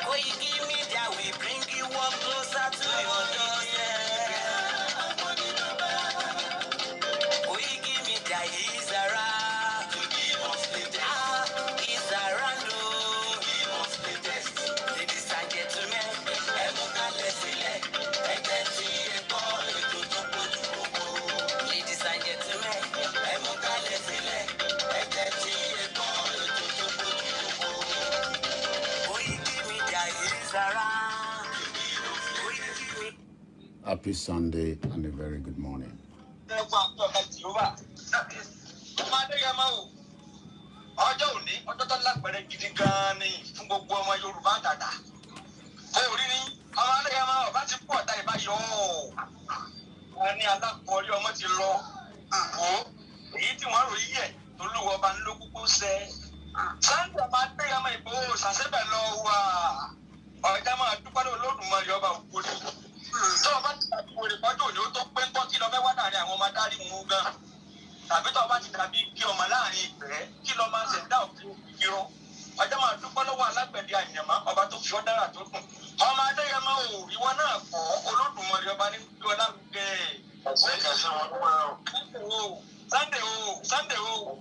KOIKIMEDIA, we bring you up closer to your doorstep. KOIKIMEDIA is around to give us latest. Is around to give us latest. Ladies and gentlemen, ladies and gentlemen, KOIKIMEDIA is around. Happy Sunday and a very good morning. ọjọ́ òní ọjọ́ tó lágbẹ̀rẹ̀ gidi gan-an ni fún gbogbo ọmọ Yorùbá dàda. Orí ni ọmọ Adéyẹmọ ọba ti pọ̀ ọ̀tá ìbáyọ̀ wọn ní alákọ̀ọ́rí ọmọ ti lọ. Èyí tí wọ́n rò yí ẹ̀ tó lówó ọba ńlọ kúkú sẹ́. Sunday ọmọ Adéyẹmọ Ìgbòho ṣàṣẹ́bẹ̀ lọ wà. Ọ̀já máa dúpẹ́ lọ́wọ́ Olódùmarè ọba ògbóni. Tó o bá ti tàbí wèrè pọ́jọ́ òní ó tó pé ńkọ́ kí lọ fẹ́ wá láàrin àwọn ọmọ adarí mú gan. Tàbí tó o bá ti dàbí kí ọmọ láàrin ìgbẹ́ kí lọ máa ṣẹ̀dá òfin ìrọ̀. Ọjọ́ máa dúpẹ́ lọ́wọ́ alágbẹ̀dẹ àyànmọ́ ọba tó fi ọ́ dára tó dùn. Ọmọ Adéyẹmọ ò ìwọ náà kọ́ Olódùmarè ọba ní bí ọlá ń gbẹ. Sunday o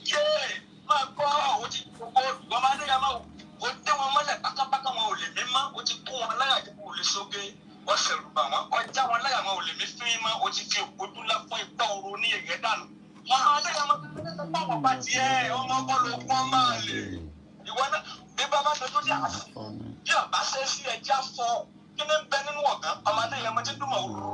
jáwé máa gbọ́ àwọn ti gbogbo ọmọ Adéyẹmọ ó dé wọn mọ́lẹ̀ pátápátá wọn ò lè mí mọ́ ó ti kó wọn láyà tó kò lè sóge wọ́n ṣẹ̀rù bà wọ́n ọjà wọn láyà wọn ò lè mí fín mọ́ ó ti fi òkúdú lápọ̀ ìgbà òru ní èyẹ dànù. Ọmọ Adéyẹmọ tó báwọn bá tiẹ̀ ọmọ bọ́ọ̀lù wọn máa lè ìwọ náà bí bàbá tó dé àná bí ọba ṣe sí ẹja fọ kí ni bẹ nínú ọ̀gán ọmọ Adéyẹmọ ti dùn mọ̀wúrú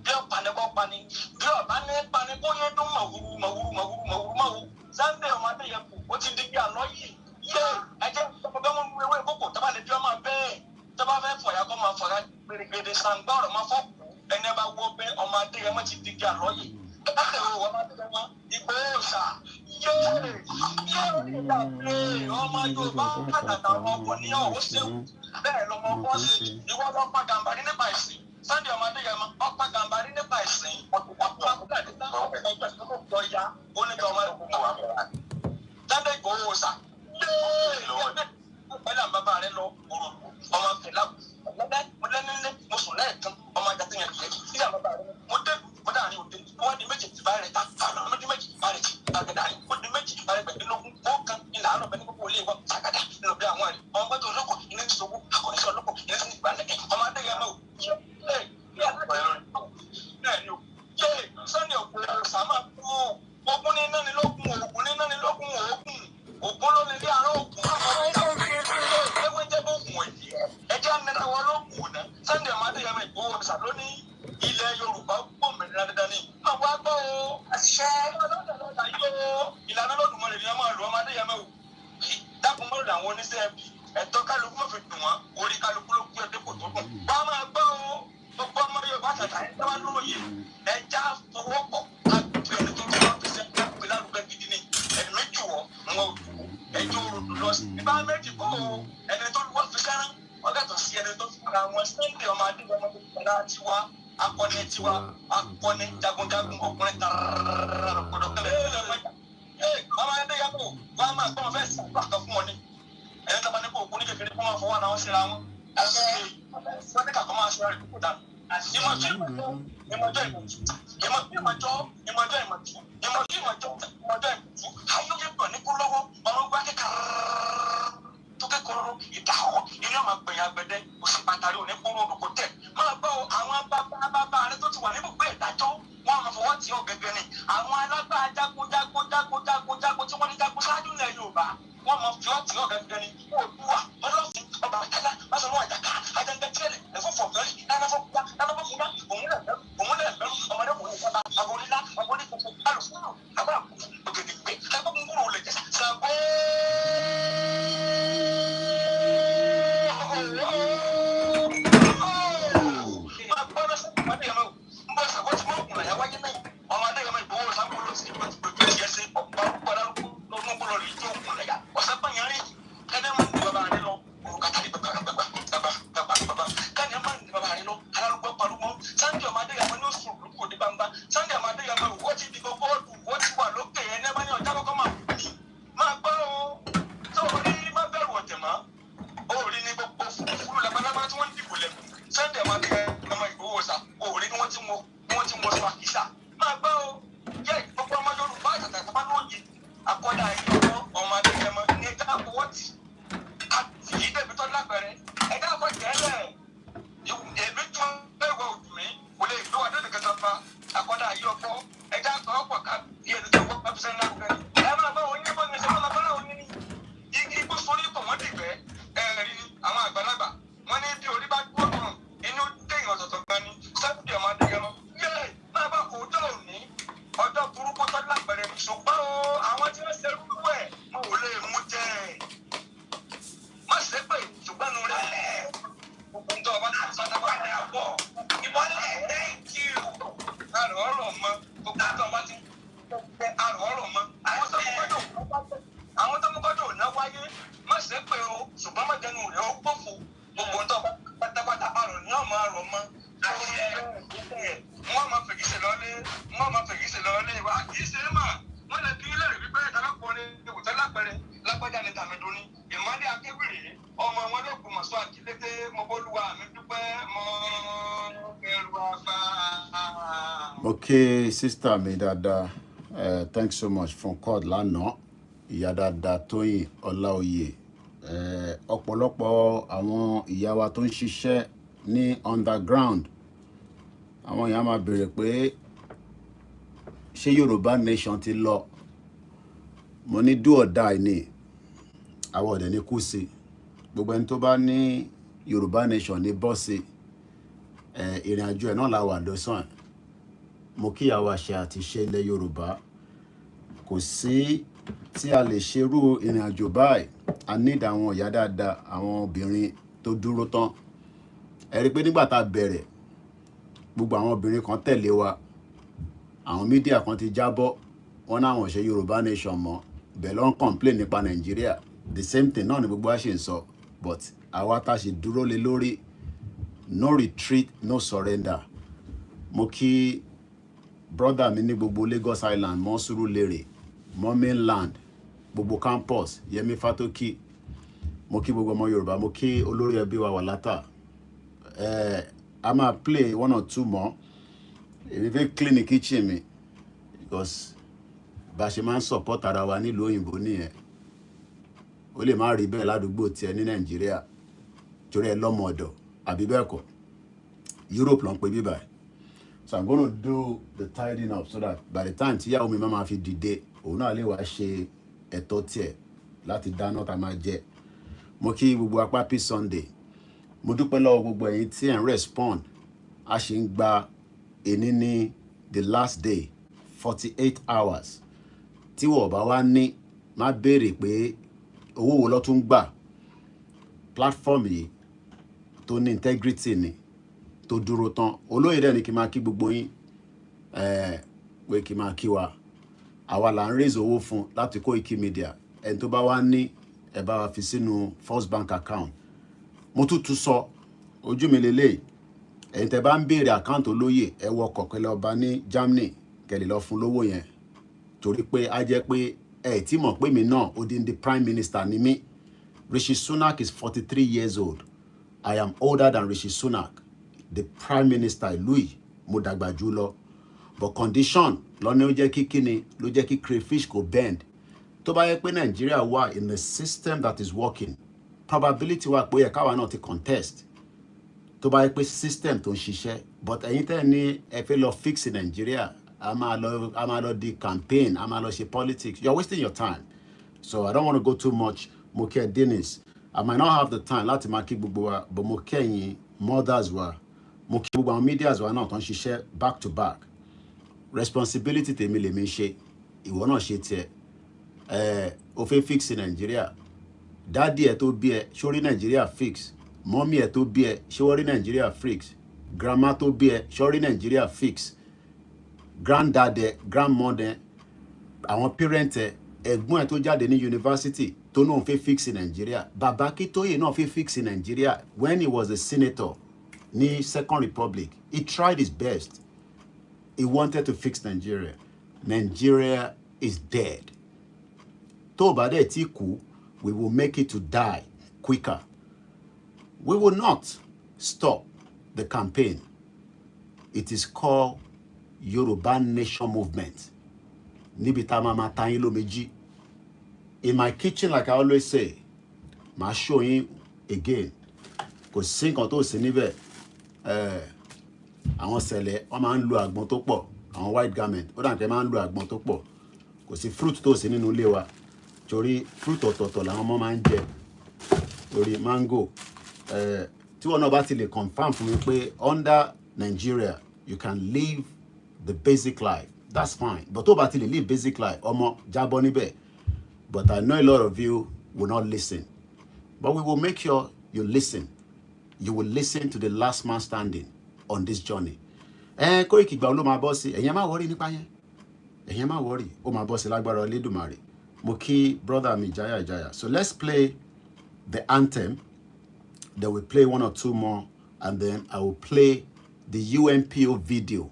bí ọ̀pá ni kò pani bí ọba ní pani kó yẹ dùn mọ̀wúrú. Sunday ọmọ Adéyẹmọ ó ti di bí àná yìí yé ẹjẹ ọgbẹ wọn mú ewé kókò tó bá lè bí ọmọ bẹ́ẹ̀ tó bá fẹ́ fọyà kó máa fọyà gbèrègbèrè sàǹgbà ọ̀rọ̀ máa fọkù ẹni ẹ bá wọ bẹ ọmọ Adéyẹmọ ti di bí àná yìí káṣẹ wo ọmọ Adéyẹmọ Ìgbòho ṣá yé ìdàgbé ọmọ Yorùbá àtàtà ọmọ ọkọ ní ọwọ́ ṣéwù bẹ́ẹ̀ lọmọ ọkọ sí ìwọ lọpá gàmbàrí nípa ìsìn Sunday ọmọ Adéyẹmọ ọpá gàmbàrí nípa ìsìn Sunday Ìgbòho ṣá ọ̀pẹ̀lẹ̀ bàbá rẹ lọ ọmọ kẹlá mo lẹ́nilé mo sùn lẹ́ẹ̀kan ọmọ ajá tó yẹn kìí sílẹ̀ bàbá rẹ mo dé mo dáhàrin òde wọ́n di méjì bá rẹ̀ ta àwọn ọmọdé méjì bá rẹ̀ ti àgàdà rẹ̀ ó di méjì bá rẹ̀ pẹ̀lúlógún ó kan ilà àárọ̀ bẹ́ẹ̀ ní gbogbo ilé wọn àgàdà nínú bí àwọn rẹ̀ ọmọ gbọ́dọ̀ olóko ilé ti sọ́wọ́ akọ̀nìṣẹ́ olóko ilé ti gbà lẹ́kẹ̀ ọmọ Adéyẹmọ Sunday Ìgbòho sàmà fún ogun ní nánilógún ògùn ló ní ilé àárọ̀ ògùn ewé jẹ́ bóògùn èyí ẹjẹ́ anẹ́ta wọn lóògùn náà Sunday ọmọ Adéyẹmọ Ìgbòho ṣà ló ní ilẹ̀ Yorùbá gbòmìnira dandan ni máa wá gbọ́ o àṣìṣe ìlànà Olódùmarè ni wọ́n máa lò ọmọ Adéyẹmọ o dákun mọ́rọ̀ làwọn oníṣẹ́ ẹbí ẹ̀tọ́ kálukú mọ̀ fi dùn wọ́n orí kálukú ló gbé ẹdẹ́kò tó dùn wọ́n máa gbọ́ o gbogbo ọmọ Yorùbá tàtà ẹ̀ tẹ́wá lóye ẹja fọwọ́pọ̀ àgbẹ̀ ẹni tó tún wá fi ṣe àgbẹ̀ lárugẹ gidi ni ẹni méjì wọ̀ wọn ò ẹjọ́ òrùn lọ sí ibà méjì kọ́ o ẹni tó wá fi sẹ́rán ọ̀gẹ́tọ̀ sí ẹni tó fi ra wọn Sunday ọmọ Adéyẹmọ ìgbàlá tiwa akọni tiwa akọni jagunjagun ọkùnrin tààrà ọmọ Adéyẹmọ wọn máa gbọ́n fẹ́ sàgbà fún wọn ni ẹni tó bá ní kó òkú ní kékeré kó máa fọwọ́ náà síra wọn wọ́n ní kàkọ́ máa ṣe rẹ̀ kúkú dànù ìmọ̀jọ́ ayọ́yẹ pọ̀ ní kú lọ́wọ́ ọmọ gbá kékeré tó kẹ́kọ̀ọ́ ìdáhọ́ ilé máa gbẹ̀yìn agbẹ̀dẹ òsì pàtàkì òní kúrò òdòkó tẹ̀ máa gbọ́ àwọn bàbá rẹ tó ti wà nínú pé ìdájọ́ wọn máa fọwọ́ tì ọ́ gẹ́gẹ́ ni àwọn alágbára jagunjagun tí wọ́n ní jagun ṣáájú ilẹ̀ Yorùbá wọ́n máa fi ọ́ tì ọ́ gẹ́gẹ́ ni Oòduà Ọlọ́fin Ọbàtálá Báṣọ̀run Àjàká Àjàngẹ̀tìrẹ̀lẹ̀ ẹ̀fọ́fọ̀fẹ́rì nánàfọ́kúdá nánàfọ́kúdá òmùlẹ̀ ọmọdé kò ní ìjọba àbòrílá àbòrí kòkó alùpùpù àbá ògèdè gbé ẹgbẹ́ gbogbo olè jẹ́ sàgbó. Okay, sister mi dada, thanks so much for call lánàá. Ìyá dada Tóyìn Ọláoyè. Ọ̀pọ̀lọpọ̀ àwọn ìyá wa tó ń ṣiṣẹ́ ní underground. Àwọn ìyá máa béèrè pé ṣé Yorùbá nation ti lọ? Mo ní do or die ni. Àwọn ọ̀dẹ̀ ní kú sí. Gbogbo ẹni tó bá ní Yorùbá nation ní bọ́ọ̀sì. Ìrìn àjò ẹ̀ náà la wà lọ́sàn. Mo kí àwa ṣe àti ṣe ilẹ̀ Yorùbá. Kò sí tí a lè ṣerú ìrìn àjò báyìí. A need àwọn ìyá dáadáa, àwọn obìnrin tó dúró tán. Ẹ rí pé nígbà tá a bẹ̀rẹ̀, gbogbo àwọn obìnrin kan tẹ̀lé wa. Àwọn mídíà kan ti jábọ́. Wọ́n náà wọ́n ṣe Yorùbá nation mọ́. Bẹ́ẹ̀ ló ń complain nípa Nàìjíríà. The same thing náà ni gbogbo wa ṣe ń sọ. But àwa tá a ṣe dúró lé lórí. No retreat, no surrender. Mo kí brother mi ní gbogbo Lagos Island, mọ́ Surulere, mọ́ mainland, gbogbo campus, Yẹmí Fátókì. Mo kí gbogbo ọmọ Yorùbá, mo kí olórí ẹbí wa Wàlátà. A máa play one or two more. Èmi fẹ́ clean the kitchen mi because bá ṣe máa ń support ara wa nílùú òyìnbó nìyẹn. Ó lè má rí bẹ́ẹ̀ ládùúgbò tiẹ̀ ní Nàìjíríà. Torí ẹ lọ́mọ ọ̀dọ̀ àbí bẹ́ẹ̀ kọ́. Europe ló ń pè bí báyìí. So I'm going to do the tidying up so that by the time tí ìyàwó mi máa fi dìde, òun náà lè wá ṣe ẹ̀tọ́ tiẹ̀ láti dáná tá máa jẹ. Mo kí gbogbo apá Happy Sunday. Mo dúpẹ́ lọ́wọ́ gbogbo ẹ̀yin tí ẹ̀ ń respond. A ṣì ń gba èní ní the last day 48 hours. Tí wọ́n bá wá ní má béèrè pé owó wo ló tún gbà. Platform yìí tó ní integrity ni. Tó dúró tán. Olóyè dẹ̀ ni kí máa kí gbogbo yín pé kí máa kí wa. Àwa là ń raise owó fún láti KOIKIMEDIA. Ẹni tó bá wá ní ẹ bá wa fi sínú First Bank account. Mo tún sọ ojú mi lélẹ̀. Ẹ̀yin tẹ́ bá ń béèrè account olóyè ẹ wọ kọ̀kẹ́lẹ́ ọba ní Germany kẹ́lẹ̀ lọ fún lówó yẹn. Torí pé á jẹ́ pé ẹ tí mọ̀ pé mi náà odindi prime minister ni mí. Rishi Sunak is 43 years old. I am older than Rishi Sunak. The prime minister ìlú yìí mo dàgbà jù lọ. But condition lọ́nà ó jẹ́ kí kíni ló jẹ́ kí crayfish kò bend. Tó bá yẹ pé Nigeria wà in a system that is working, probability wà pé ẹ̀ka wa náà ti contest tó bá yẹ pé system tó ń ṣiṣẹ́ but ẹ̀yin tẹ́ ní ẹ fẹ́ lọ fix Nigeria a máa lọ di campaign a máa lọ ṣe politics. You're wasting your time. So I don't want to go too much. Mo kí ẹ Dennis. I might not have the time láti máa kí gbogbo wa but mo kí ẹ̀yin mothers wa mo kí gbogbo àwọn medias wa náà tó ń ṣiṣẹ́ back to back. Responsibility tèmi lèmi ṣe ìwọ náà ṣe tiẹ̀ o fẹ́ fix Nigeria daddy ẹ tó bí ẹ ṣó rí Nigeria fix mommy ẹ tó bí ẹ ṣó rí Nigeria fix grandma tó bí ẹ ṣó rí Nigeria fix granddad ẹ grandmother àwọn parent ẹ ẹ̀gbọ́n ẹ tó jáde ní university tó náà fẹ́ fix Nigeria bàbá Akíntóyè náà fẹ́ fix Nigeria when he was a senator ní Second Republic he tried his best. He wanted to fix Nigeria. Nigeria is dead. Tó bá dẹ̀ tí kú, we will make it to die quicker. We will not stop the campaign. It is called Yòrùbá Nation Movement. Níbi tá máa ta yín lómejì. In my kitchen, like I always say, màá show yín again. Kò sí nǹkan tó sí níbẹ̀. Àwọn sẹ̀lẹ̀ wọ́n máa ń lo àgbọn tó pọ̀ àwọn white garment ó dàbí máa ń lo àgbọn tó pọ̀ kò sí fruit tó sí nínú ilé wa torí fruit ọ̀tọ̀ọ̀tọ̀ làwọn ọmọ máa ń jẹ torí mango tí wọn náà bá ti lè confirm fún mi pé under Nigeria you can live the basic life that's fine but tó bá ti lè live basic life ọmọ jábọ́ níbẹ̀ but I know a lot of you will not listen but we will make sure you listen to the last man standing on this journey. Koiki gba ló máa bọ́ sí ẹ̀yin má worry nípa yẹn ẹ̀yin má worry ó máa bọ́ sí lágbára Olódùmarè mo kí brother mi Jaya. So let's play the anthem, then we play one or two more and then I will play the UNPO video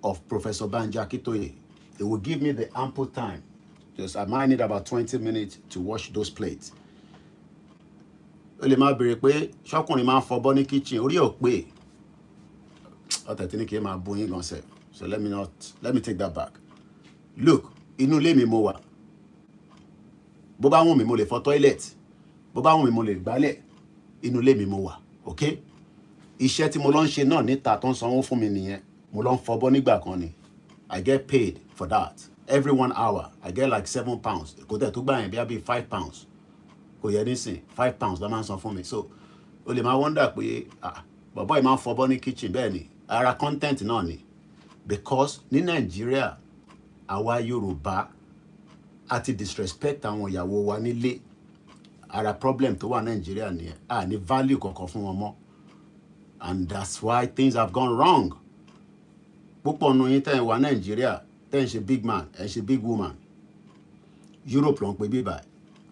of Professor Banji Akintoye. It will give me the ample time. Just I might need about 20 minutes to wash those plates. Ó lè máa béèrè pé ṣọkùnrin máa ń fọbọ́ ní kitchen orí ò pé so let me take that back. Look, inú ilé mi mo wà. Bó bá wùn mí mo lè fọ toilet. Bó bá wùn mí mo lè gbálẹ̀. Inú ilé mi mo wà, okay? Iṣẹ́ tí mo lọ ń ṣe náà níta tó ń sanwó fún mi nìyẹn. Mo lọ ń fọbọ́ nígbà kan ni. I get paid for that. Every 1 hour, I get like £7. Kò tẹ̀ tó gbà yẹn bí £5. Kò yẹ nísìn, £5 ló máa ń san fún mi. So, o lè máa wonder pé bàbá yìí máa ń fọbọ́ ní kitchen bẹ́ẹ̀ ni. Ara content náà ni because ní Nigeria àwa Yorùbá àti disrespect àwọn ìyàwó wa nílé ara problem tó wà Nigeria nìyẹn ní value kankan fún wọn mọ́ and that's why things have gone wrong. Púpọ̀ nù yín tẹ́ ẹ̀ wà Nigeria tẹ́ ẹ̀ ń ṣe big man ẹ̀ ń ṣe big woman Europe ló ń pe bíbá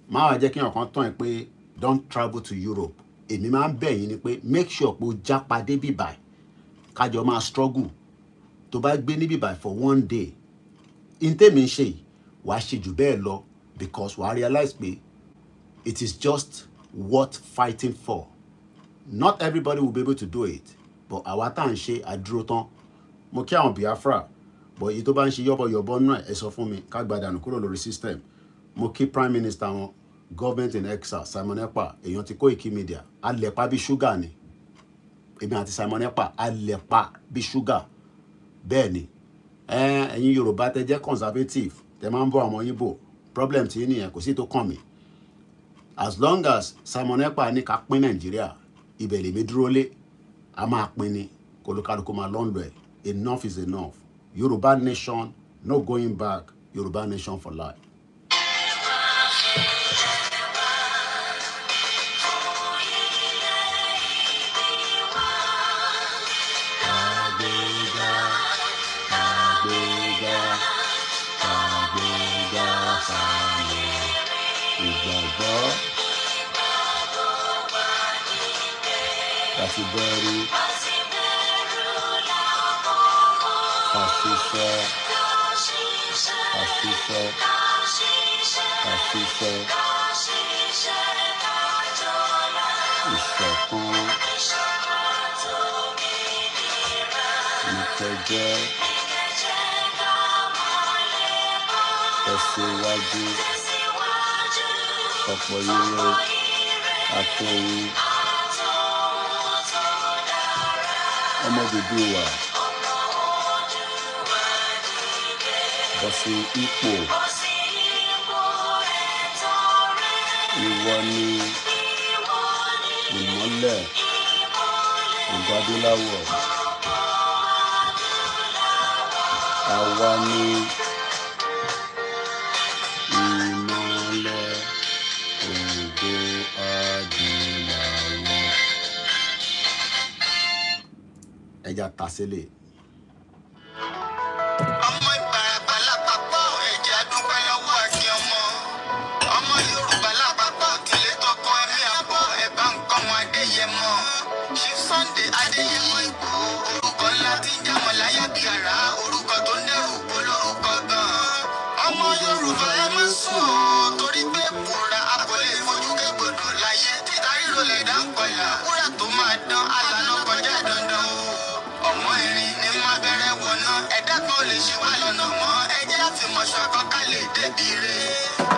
máa wá jẹ́ kí ọ̀kan tán ẹ̀ pé don't travel to Europe èmi máa ń bẹ̀ yín ni pé make sure pé o jápa dé bíbá kájọ máa struggle tó bá gbé níbí by for one day in tèmi ń ṣe wàá ṣe jù bẹ́ẹ̀ lọ because wàá realize pé it is just worth fighting for. Not everybody will be able to do it but àwa tá à ń ṣe àdúró tán mo kí àwọn Biafra but èyí tó bá ń ṣe yọ́bọ̀yọ̀bọ̀ náà ẹ sọ fún mi ká gbàdánù kúrò lórí system. Mo kí prime minister wọn government in exile Simon Ekpa èèyàn ti KOIKIMEDIA alẹ́pà bí ṣúgà ni èmi àti Simon Ekpa alẹ́pà bí ṣúgà bẹ́ẹ̀ ni ẹ̀yin Yorùbá tẹ́ jẹ́ conservative tẹ́ máa ń bọ́ àwọn Ìgbò problem tí nìyẹn kò sí tó kàn mí as long as Simon Ekpa ní ká pín Nàìjíríà ibẹ̀ lèmi dúró lé a máa pín ni kólúkálukú máa lọ́nlọ́ ẹ̀ enough is enough Yorùbá nation no going back Yorùbá nation for life. Kasiberu, ìṣọ̀kan, ìtẹ̀jẹ́, tẹ̀síwájú, ọ̀pọ̀ ire, àtòun ọmọ Odùduwà bọ́ sí ipò ìwọ ni ìmọ́lẹ̀ ògo adúláwọ̀ àwa ni ìmọ́lẹ̀ ògo adúláwọ̀. Ẹja ta sílẹ̀. ọmọ Ìbàràpá lápapọ̀ ẹ̀jẹ̀ àdúpẹ́ lọ́wọ́ àti ọmọ Yorùbá lápapọ̀ tìlé tọkọ ẹ̀mí àbọ̀ ẹ̀bá nǹkan wọn Adéyẹmọ Chief Sunday Adéyẹmọ Ìgbòho orúkọ ńlá tí ń jámọ̀ láyà bí àrá orúkọ tó ń dẹ́rù olórúkọ gan-an ọmọ Yorùbá ẹ má sùn o torí pé kúra a kò lè fojú kégbodò láyé títa ríro lè dá ń kọlà wúrà tó máa dán alànà kọjá dandan o ọ̀wọ́n irin ní má bẹ̀rẹ̀ wọ̀nà ẹ̀dá kan lè ṣe wá lọ́nà mọ́ ẹjẹ́ àfimọ̀ṣọ àkọ́kọ́ lè débi re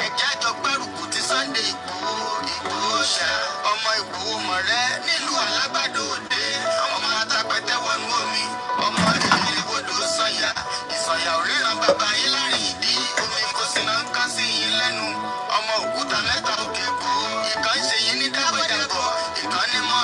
ẹjẹ́ àjọ gbárùkù ti Sunday Ìgbòho ṣá ọmọ Ìgbòho mọ̀rẹ́ nílùú Alágbàdo Òde ọmọ atapẹ̀tẹ̀ wọnú omi ọmọ ìrìn ìwòdò sọ̀yà ìsọ̀yà òríran bàbá yín láàrin ìdí omi kò sí náà ń kán sí yín lẹ́nu ọmọ òkúta mẹ́ta òkè kú ìkan ṣe yín ní dábọ̀dàbọ̀ ìkan ní mọ́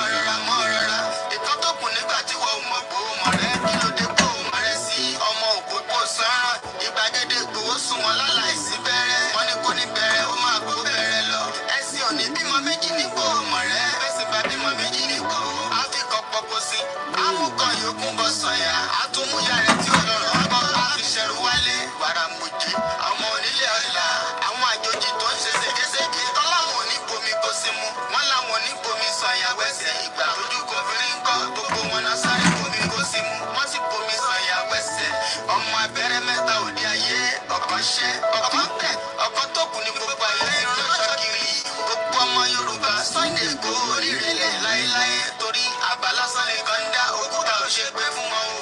rọra ìkan tó kù nígbà tí wọ́n mọ̀ Ìgbòho mọ̀rẹ́ kí ló dé Ìgbòho mọ̀rẹ́ sí ọmọ òpópó sọ́ràn ìgbàgede Ìgbòho sùn wọn láláìsí bẹ̀rẹ̀ wọn ni kò ní bẹ̀rẹ̀ ó máa kó bẹ̀rẹ̀ lọ ẹ̀sìn òní bímọ méjì ní Ìgbòho mọ̀rẹ́ bẹ́sìn bá bímọ méjì ní Ìgbòho àfikọ́ pọ̀pọ̀ sí amúkan yòókù bọ̀ sọ̀yà àtúmúyà rẹ̀ tí ó lọ́rọ̀ ọgbọ́ àfiṣẹ́rù wálé wàràmùjì àwọn onílé ọ̀la àwọn àjòjì tó ń ṣe ségesège tọ́láwọn oníbomi kò sí mu wọ́n láwọn oníbomi sọ̀yà wẹ́sẹ̀ ìgbà lójú kò fi rí ńkọ́ gbogbo wọn náà sáré bomi kò sí mu wọ́n sì bomi sọ̀yà wẹ́sẹ̀ ọmọ abẹ́rẹ́ mẹ́ta òde ayé ọ̀kan ṣẹ́ ọ̀kan tẹ̀ ọ̀kan tó kù ní gbogbo ayé ránṣọ́ kiri gbogbo ọmọ Yorùbá Sunday Ìgbòho orírẹ̀lẹ̀ láéláé torí àbá lásán lè kàn dá òkúta ò ṣe pé fún wọn o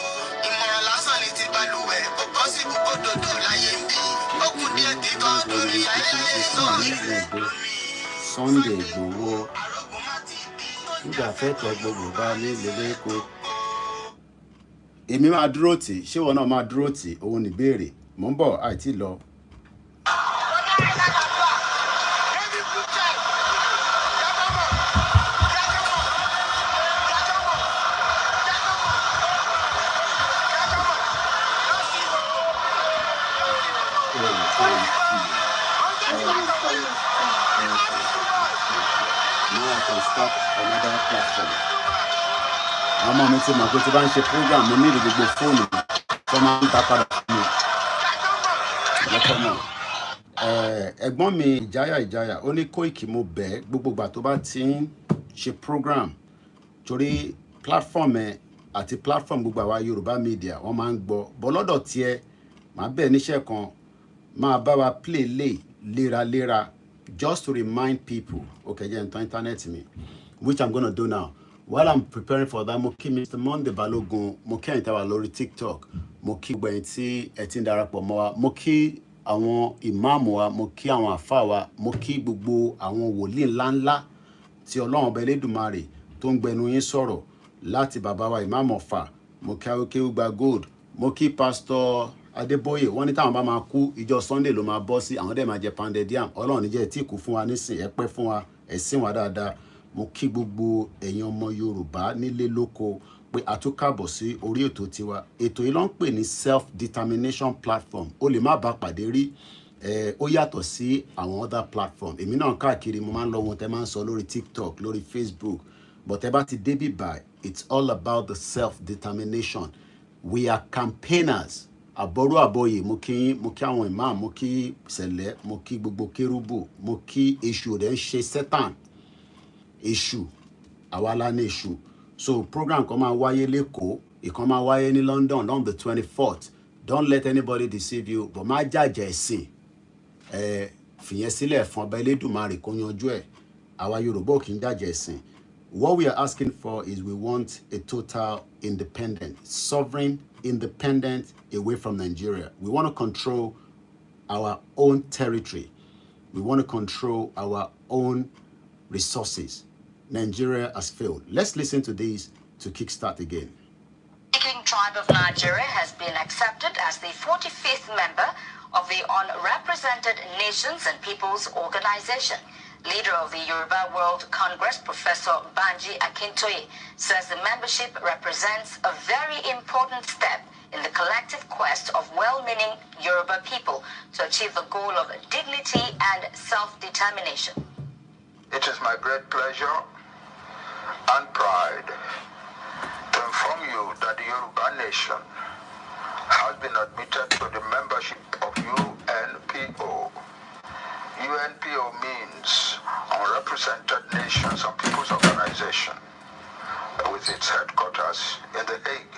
ìmọ̀ràn lásán ní ti balùwẹ̀ ó bọ́ sí gbogbo dòdò láyé ń bí ó kù díẹ̀ tí kan lórí láéláé sórí Sunday Ìgbòho nígbà fẹ́tọ̀ gbogbo bá ní lélẹ́kọ. Èmi máa dúró tì ṣé wọn náà máa dúró tì òun ní béèrè mò ń bọ̀ àìtí lọ. Now I can start another platform. Àwọn ọmọ mi ti mọ̀ pé tí bá ń ṣe program mo nílò gbogbo fóònù tó máa ń ta padà fún mi. Lọ́kọ̀ náà. Ẹ̀gbọ́n mi ìjáyà ó ní Kóìkì mo bẹ̀ gbogbo ìgbà tó bá ti ń ṣe program torí platform ẹ̀ àti platform gbogbo àwa Yorùbá media wọ́n máa ń gbọ́ bọ́ lọ́dọ̀ tiẹ̀ máa bẹ̀ níṣẹ́ kan máa bá wa play léraléra just to remind people okay jẹ́ n tán internet mi which I'm gonna do now while I'm preparing for that. Mo kí Mr. Monday Balogun mo kí ẹ̀yin tá wà lórí TikTok mo kí gbẹ̀yìn tí ẹ ti ń darapọ̀ mọ́ wa mo kí àwọn ìmáàmù wa mo kí àwọn àfáà wa mo kí gbogbo àwọn wòlíì ńláńlá tí Ọlọ́run ọba Elédùmarè tó ń gbẹnu yín sọ̀rọ̀ láti bàbá wa ìmáàmù Ọ̀fà mo kí Akéwùgbà Gold mo kí Pastor Adébóyè wọ́n ní táwọn bá máa kú ìjọ Sunday ló máa bọ́ sí àwọn dẹ̀ máa jẹ pounded yam Ọlọ́run níjẹ́ tí kú fún wa nísìn ẹ pẹ́ fún wa ẹ sìn wá dáadáa mo kí gbogbo ẹ̀yin ọmọ Yorùbá nílé lóko pé a tún káàbọ̀ sí orí ètò tiwa ètò yìí ló ń pè ní self determination platform ó lè má bá pàdé rí ó yàtọ̀ sí àwọn other platform èmi náà káàkiri mo máa ń lọ wọn tẹ́ máa ń sọ lórí TikTok lórí Facebook but ẹ bá ti débì báyìí it's all about the self determination we are campaigners àbọ̀rú àbọ̀yè mo kí àwọn imam mo kí sẹ̀lẹ̀ mo kí gbogbo kérúbù mo kí èṣù rẹ̀ ń ṣe sẹ́tàn èṣù àwa la ní èṣù so program kan máa wáyé lẹ́kọ̀ọ́ ìkan máa wáyé ní London on the 24th don't let anybody deceive you but má jàjà ẹ̀sìn fìyẹn sílẹ̀ fún ọba Elédùmarè kó yanjú ẹ̀ àwa Yorùbá ò kì í jàjà ẹ̀sìn. What we are asking for is we want a total independent, sovereign, independent away from Nigeria. We want to control our own territory. We want to control our own resources. Nigeria has failed. Let's listen to this to kickstart again. The King Tribe of Nigeria has been accepted as the 45th member of the Unrepresented Nations and Peoples Organization. Leader of the Yòrùbá World Congress, Professor Banji Akintoye, says the membership represents a very important step in the collective quest of well-meaning Yòrùbá people to achieve the goal of dignity and self-determination. It is my great pleasure and pride to inform you that the Yòrùbá nation has been admitted to the membership of UNPO. UNPO means Unrepresented Nations and Peoples Organization, with its headquarters in The Hague.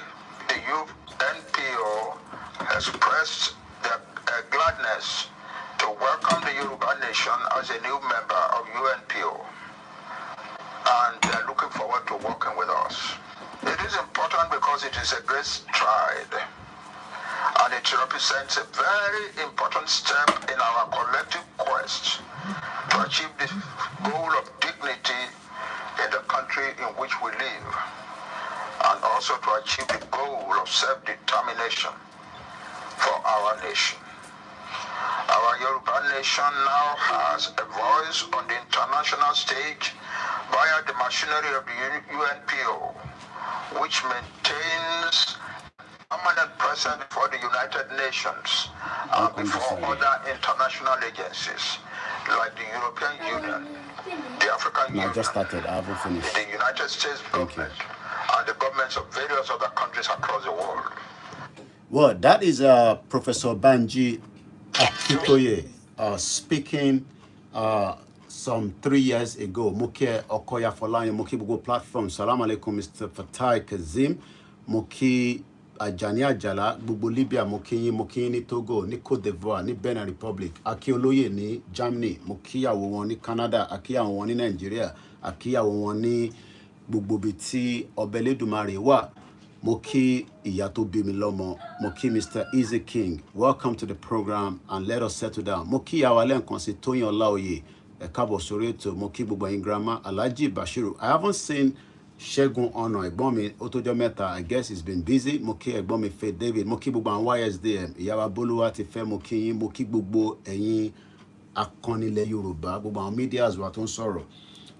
The UNPO expressed their gladness to welcome the Yòrùbá nation as a new member of UNPO, and they're looking forward to working with us. It is important because it is a great stride, and it represents a very important step in our collective quest to achieve the goal of dignity in the country in which we live, and also to achieve the goal of self-determination for our nation. Our Yòrùbá nation now has a voice on the international stage via the machinery of the UNPO, which maintains permanent presence before the United Nations and before other international agencies like the European Union, the African Union, I haven't finished. the United States government, and the governments of various other countries across the world. Well, that is Professor Banji Akintoye speaking some 3 years ago. Muke Okoya Folayan, Muki Bugo platform. Salam alaikum, Mr. Fatai Kazim. Muki Ajani Ajala, Bubu Libya, Muki ni Togo, ni Côte d'Ivoire, ni Benin Republic, Aki Oloye ni Germany, Muki Awon ni Canada, Aki Awon ni Nigeria, Aki Awon ni Bubu Biti Obeledumare wa. Moki Iyato Bimilomo, Moki Mr. Easy King. Welcome to the program and let us settle down. Moki Awalen Konsi Tonyo Laoye, Kabo Soreto, Moki Buba Ingrama, Alaji Bashiru. I haven't seen Shegun Ono, Egbomi Otojo Meta. I guess he's been busy. Moki Egbomi Faith David, Moki Buba and YSDM, Yawa Boluwa Tife Moki, Moki Bubo Eyin Akonile Yòrùbá, Buba media as Waton Soro.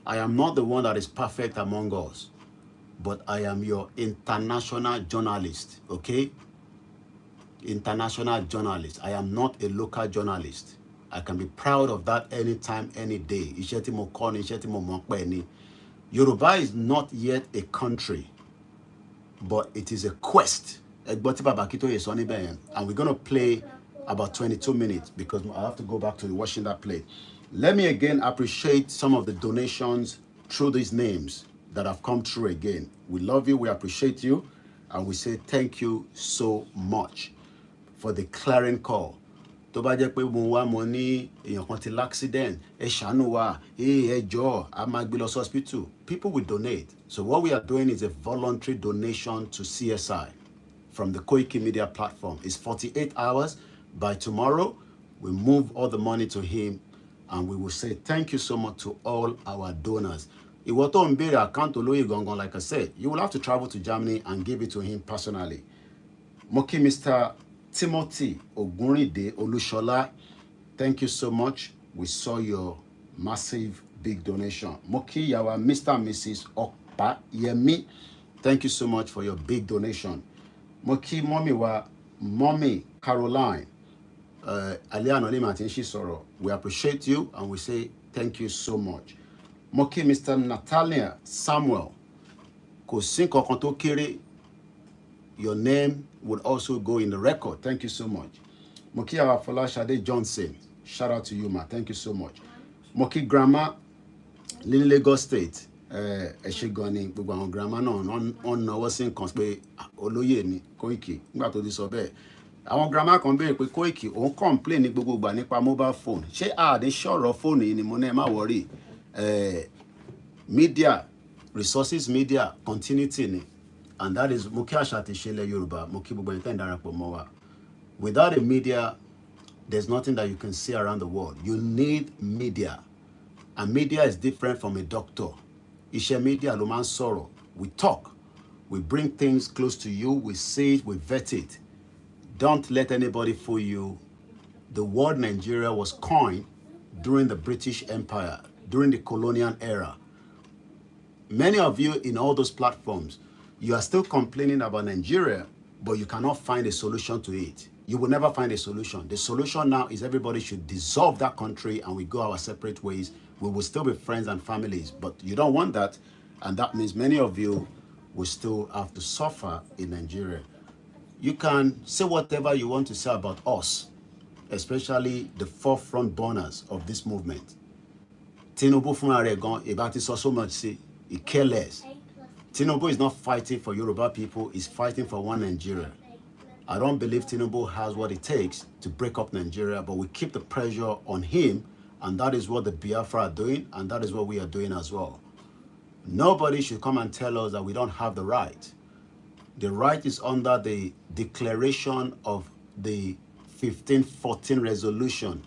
I am not the one that is perfect among us, but I am your international journalist, okay? International journalist. I am not a local journalist. I can be proud of that anytime, any day. Yòrùbá is not yet a country, but it is a quest. And we're going to play about 22 minutes because I have to go back to watching that play. Let me again appreciate some of the donations through these names that have come through again. We love you, we appreciate you, and we say thank you so much for the clarion call. Tó bá jẹ́ pé mo wá mo ní èèyàn kan ti l'accident, ẹ ṣàánú wa, ẹ jọ̀ọ́, a máa gbé lọ hospital. People will donate. So what we are doing is a voluntary donation to CSI from the KOIKIMEDIA platform. It's 48 hours. By tomorrow, we move all the money to him, and we will say thank you so much to all our donors. Ìwọ tó ń béèrè account olóyè gangan, like I said, you will have to travel to Germany and give it to him personally. Moki Mr. Timothy Ogunride Olushola, thank you so much. We saw your massive big donation. Moki Yawa Mr. and Mrs. Okpa Yemi, thank you so much for your big donation. Moki Mommy wa Mommy Caroline Aliano Limatin Shisoro, we appreciate you and we say thank you so much. Moki Mr. Natalia Samuel, Kosinko Konto Kiri, your name would also go in the record. Thank you so much. Moki Awafola Shade Johnson, shout out to you, ma. Thank you so much. Moki Grandma, Lily Lagos State, Eshigoni, Bugwan Grandma, on Nowasin Conspe, Oloye ni, Koiki, Ngato di Sobe. Àwọn grandma kan béèrè pé Koiki òun complain ní gbogbo ìgbà nípa mobile phone. Ṣé àdé ṣọ̀rọ̀ phone yìí ni mo ní má worry. Media, resources media, continuity ni. And that is Moki Ashati Shele Yoruba, Moki Bugwen Darapọ̀ mọ́ wa. Without a media, there's nothing that you can see around the world. You need media. And media is different from a doctor. Iṣẹ́ media ló máa ń sọ̀rọ̀. We talk. We bring things close to you. We see it. We vet it. Don't let anybody fool you. The word Nigeria was coined during the British Empire, during the colonial era. Many of you in all those platforms, you are still complaining about Nigeria, but you cannot find a solution to it. You will never find a solution. The solution now is everybody should dissolve that country and we go our separate ways. We will still be friends and families, but you don't want that. And that means many of you will still have to suffer in Nigeria. You can say whatever you want to say about us, especially the forefront burners of this movement. Tinubu Funaregon, about it so much, say, he cares less. Tinubu is not fighting for Yoruba people, he's fighting for one Nigeria. I don't believe Tinubu has what it takes to break up Nigeria, but we keep the pressure on him, and that is what the Biafra are doing, and that is what we are doing as well. Nobody should come and tell us that we don't have the right. The right is under the declaration of the 1514 resolution,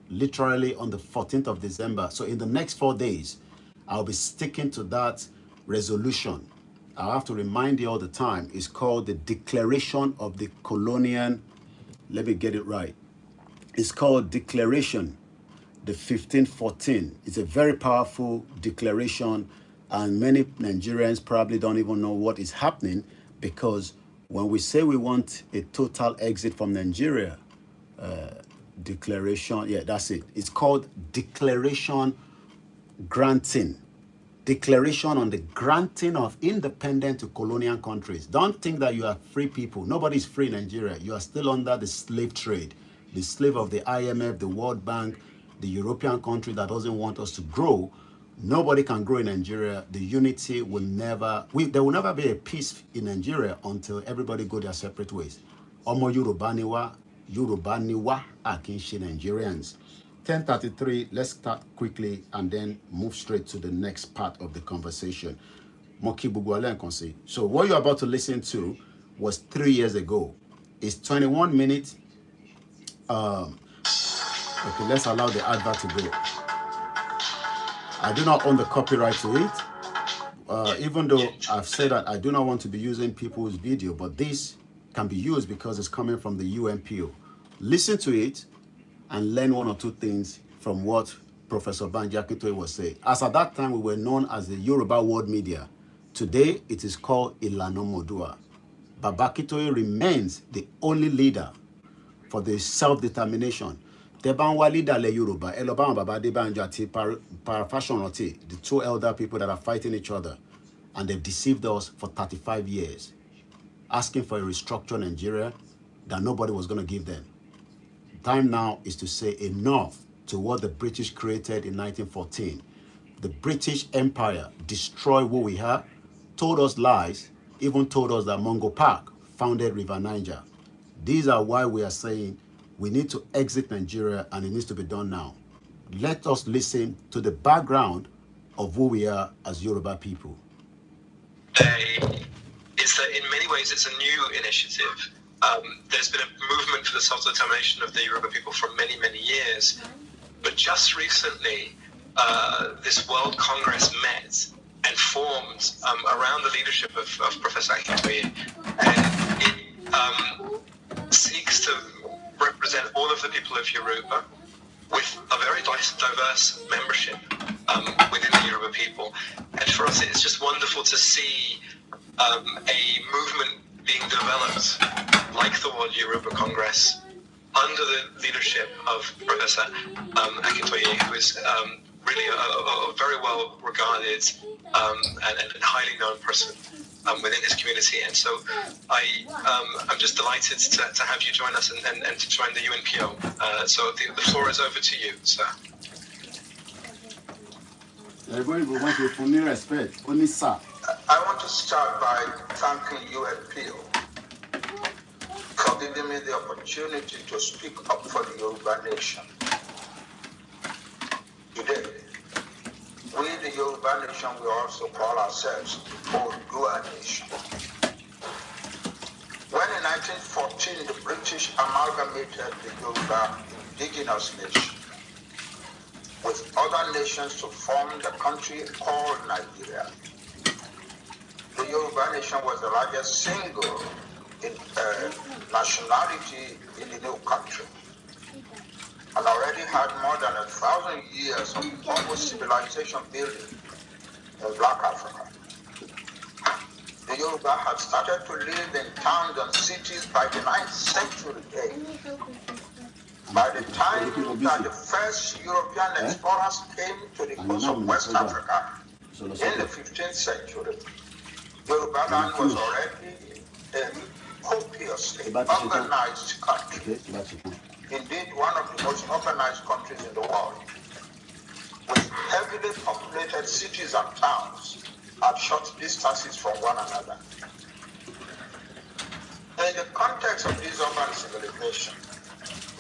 literally on the 14th of December. So in the next 4 days, I'll be sticking to that resolution. I have to remind you all the time, it's called the Declaration of the Colonial, let me get it right. It's called Declaration, the 1514. It's a very powerful declaration, and many Nigerians probably don't even know what is happening, because when we say we want a total exit from Nigeria, declaration, yeah, that's it. It's called Declaration Granting. Declaration on the granting of independence to colonial countries. Don't think that you are free people. Nobody is free in Nigeria. You are still under the slave trade, the slave of the IMF, the World Bank, the European country that doesn't want us to grow. Nobody can grow in Nigeria. The unity will never, there will never be a peace in Nigeria until everybody go their separate ways. Omo Yòrùbá ni wá, a kì í ṣe Nigerians. 10:33, let's start quickly and then move straight to the next part of the conversation. So what you're about to listen to was 3 years ago. It's 21 minutes. Okay, let's allow the advert to go. I do not own the copyright to it. Even though I've said that I do not want to be using people's video, but this can be used because it's coming from the UNPO. Listen to it and learn one or two things from what Professor Banji Akintoye was saying. As at that time, we were known as the Yòrùbá World Media. Today, it is called Ìlànà Oòduà. Baba Akintoye remains the only leader for the self-determination. Tebanwa leader le Yòrùbá, Eloba Baba Adébánjọ àti Parafashionati, the two elder people that are fighting each other, and they've deceived us for 35 years, asking for a restructured Nigeria that nobody was going to give them. Time now is to say enough to what the British created in 1914. The British Empire destroyed what we had, told us lies, even told us that Mungo Park founded River Niger. These are why we are saying we need to exit Nigeria, and it needs to be done now. Let us listen to the background of who we are as Yoruba people. Is that in many ways it's a new initiative. There's been a movement for the self-determination of the Yoruba people for many, many years. But just recently, this World Congress met and formed around the leadership of Professor Akintoye. And it seeks to represent all of the people of Yoruba with a very diverse membership within the Yoruba people. And for us, it's just wonderful to see a movement being developed like the World Yoruba Congress under the leadership of Professor Akintoye, who is really a very well regarded and highly known person within his community. And so I'm just delighted to have you join us and to join the UNPO. So the floor is over to you, sir. Everybody will want to put me respect. Only sir. I want to start by thanking UNPO for giving me the opportunity to speak up for the Yoruba nation. Today, we, the Yoruba nation, we also call ourselves the Oòduà nation. When in 1914 the British amalgamated the Yoruba indigenous nation, with other nations to form the country called Nigeria. The Yoruba nation was the largest single nationality in the new country and already had more than 1,000 years of almost civilization building in Black Africa. The Yoruba had started to live in towns and cities by the 9th century age. By the time that the first European explorers came to the coast of West Africa in the 15th century, Yoruba land was already a copiously urbanized country. Indeed, one of the most urbanized countries in the world, with heavily populated cities and towns at short distances from one another. In the context of this urban civilization,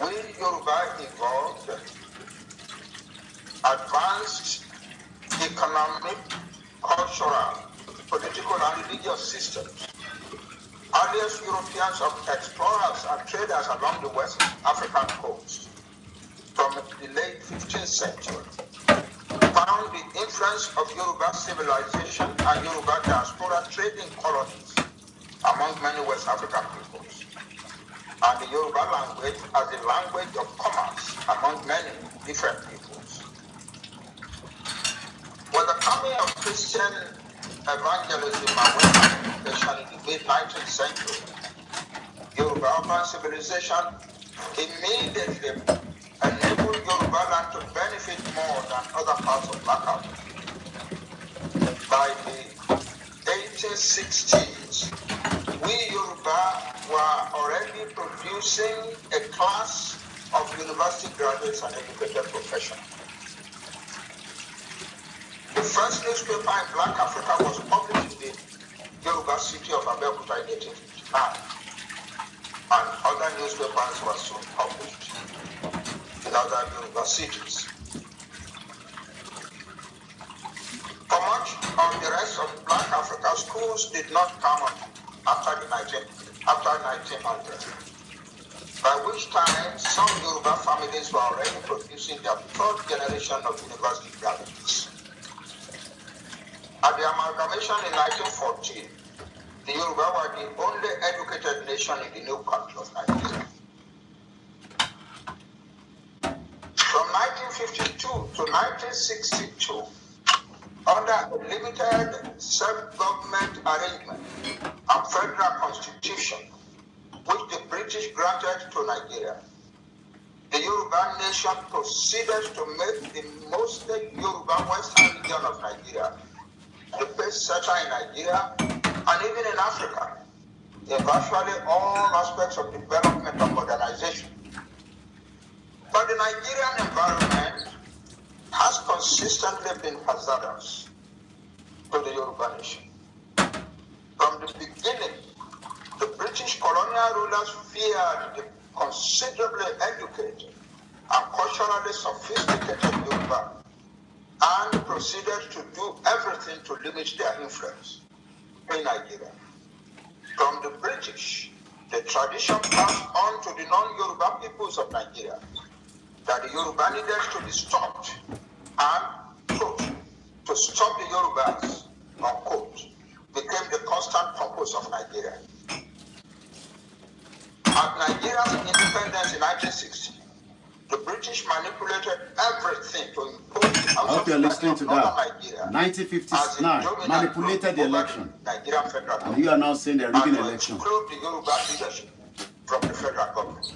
we Yoruba evolved advanced economic, cultural, political, and religious systems. Earliest Europeans of explorers and traders along the West African coast from the late 15th century found the influence of Yoruba civilization and Yoruba diaspora trading colonies among many West African peoples, and the Yoruba language as a language of commerce among many different peoples. With the coming of Christian evangelism and Western education in the mid-19th century, Yoruba urban civilization immediately enabled Yoruba land to benefit more than other parts of Black Africa. By the 1860s, we Yoruba were already producing a class of university graduates and educated professionals. The first newspaper in Black Africa was published in the Yoruba city of Abeokuta in 1859, and other newspapers were soon published in other Yoruba cities. For much of the rest of Black Africa, schools did not come after 1900, by which time some Yoruba families were already producing their third generation of university graduates. At the amalgamation in 1914, the Yoruba were the only educated nation in the new country of Nigeria. From 1952 to 1962, under a limited self-government arrangement and federal constitution, which the British granted to Nigeria, the Yoruba nation proceeded to make the mostly Yoruba western region of Nigeria the best center in Nigeria and even in Africa, in virtually all aspects of development and modernization. But the Nigerian environment has consistently been hazardous to the Yoruba nation. From the beginning, the British colonial rulers feared the considerably educated and culturally sophisticated Yoruba and proceeded to do everything to limit their influence in Nigeria. From the British, the tradition passed on to the non-Yoruba peoples of Nigeria that the Yoruba needed to be stopped and, quote, to stop the Yorubas, unquote, became the constant purpose of Nigeria. At Nigeria's independence in 1960, the British manipulated everything to impose the I hope you're listening to that. Nigeria 1959 manipulated the election. Nigerian federal And you are now saying they're rigging the election. Exclude the Yoruba leadership from the federal government.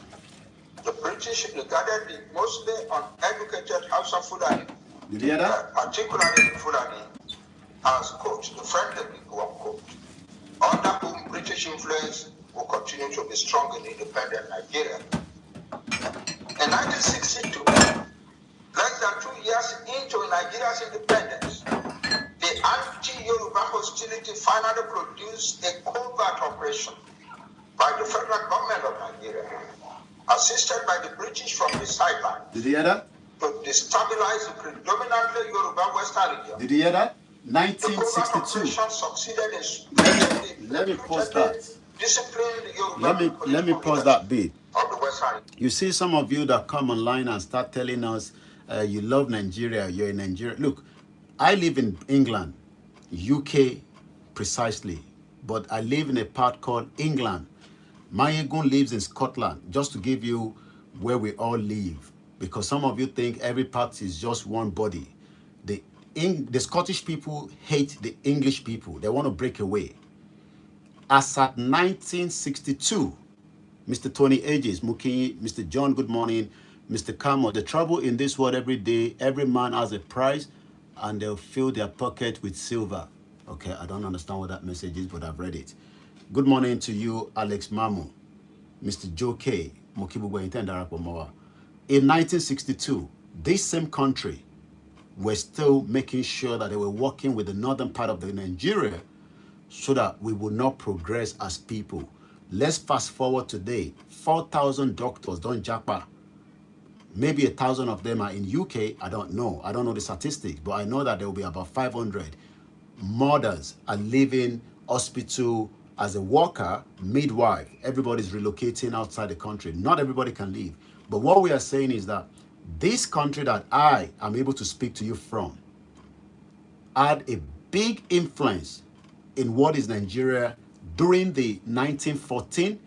The British regarded the mostly uneducated House of Fulani, Did you hear that? particularly the Fulani, as, quote, the friendly people, unquote, under whom British influence will continue to be strong in independent Nigeria. In 1962, less than 2 years into Nigeria's independence, the anti-Yoruba hostility finally produced a covert operation by the federal government of Nigeria, assisted by the British from the sideline. Did you hear that? To destabilize the predominantly Yoruba Western region. Did you hear that? The covert 1962. operation succeeded in Let me pause that. disciplining the Yoruba Let me pause that bit. of the Western region. You see some of you that come online and start telling us You love Nigeria, you're in Nigeria. Look, I live in England, UK precisely, but I live in a part called England. My Egun lives in Scotland, just to give you where we all live, because some of you think every part is just one body. The Scottish people hate the English people. They want to break away. As at 1962, Mr. Tony Ages, Muki, Mr. John, good morning, Mr. Kamo, the trouble in this world every day, every man has a price and they'll fill their pocket with silver. Okay, I don't understand what that message is, but I've read it. Good morning to you, Alex Mamu, Mr. Joe K. Mokibugwe Intendarapomora. In 1962, this same country were still making sure that they were working with the northern part of the Nigeria so that we would not progress as people. Let's fast forward today. 4,000 doctors don't japa. Maybe 1,000 of them are in UK. I don't know. I don't know the statistics, but I know that there will be about 500 mothers are leaving hospital as a worker, midwife. Everybody's relocating outside the country. Not everybody can leave. But what we are saying is that this country that I am able to speak to you from had a big influence in what is Nigeria during the 1914,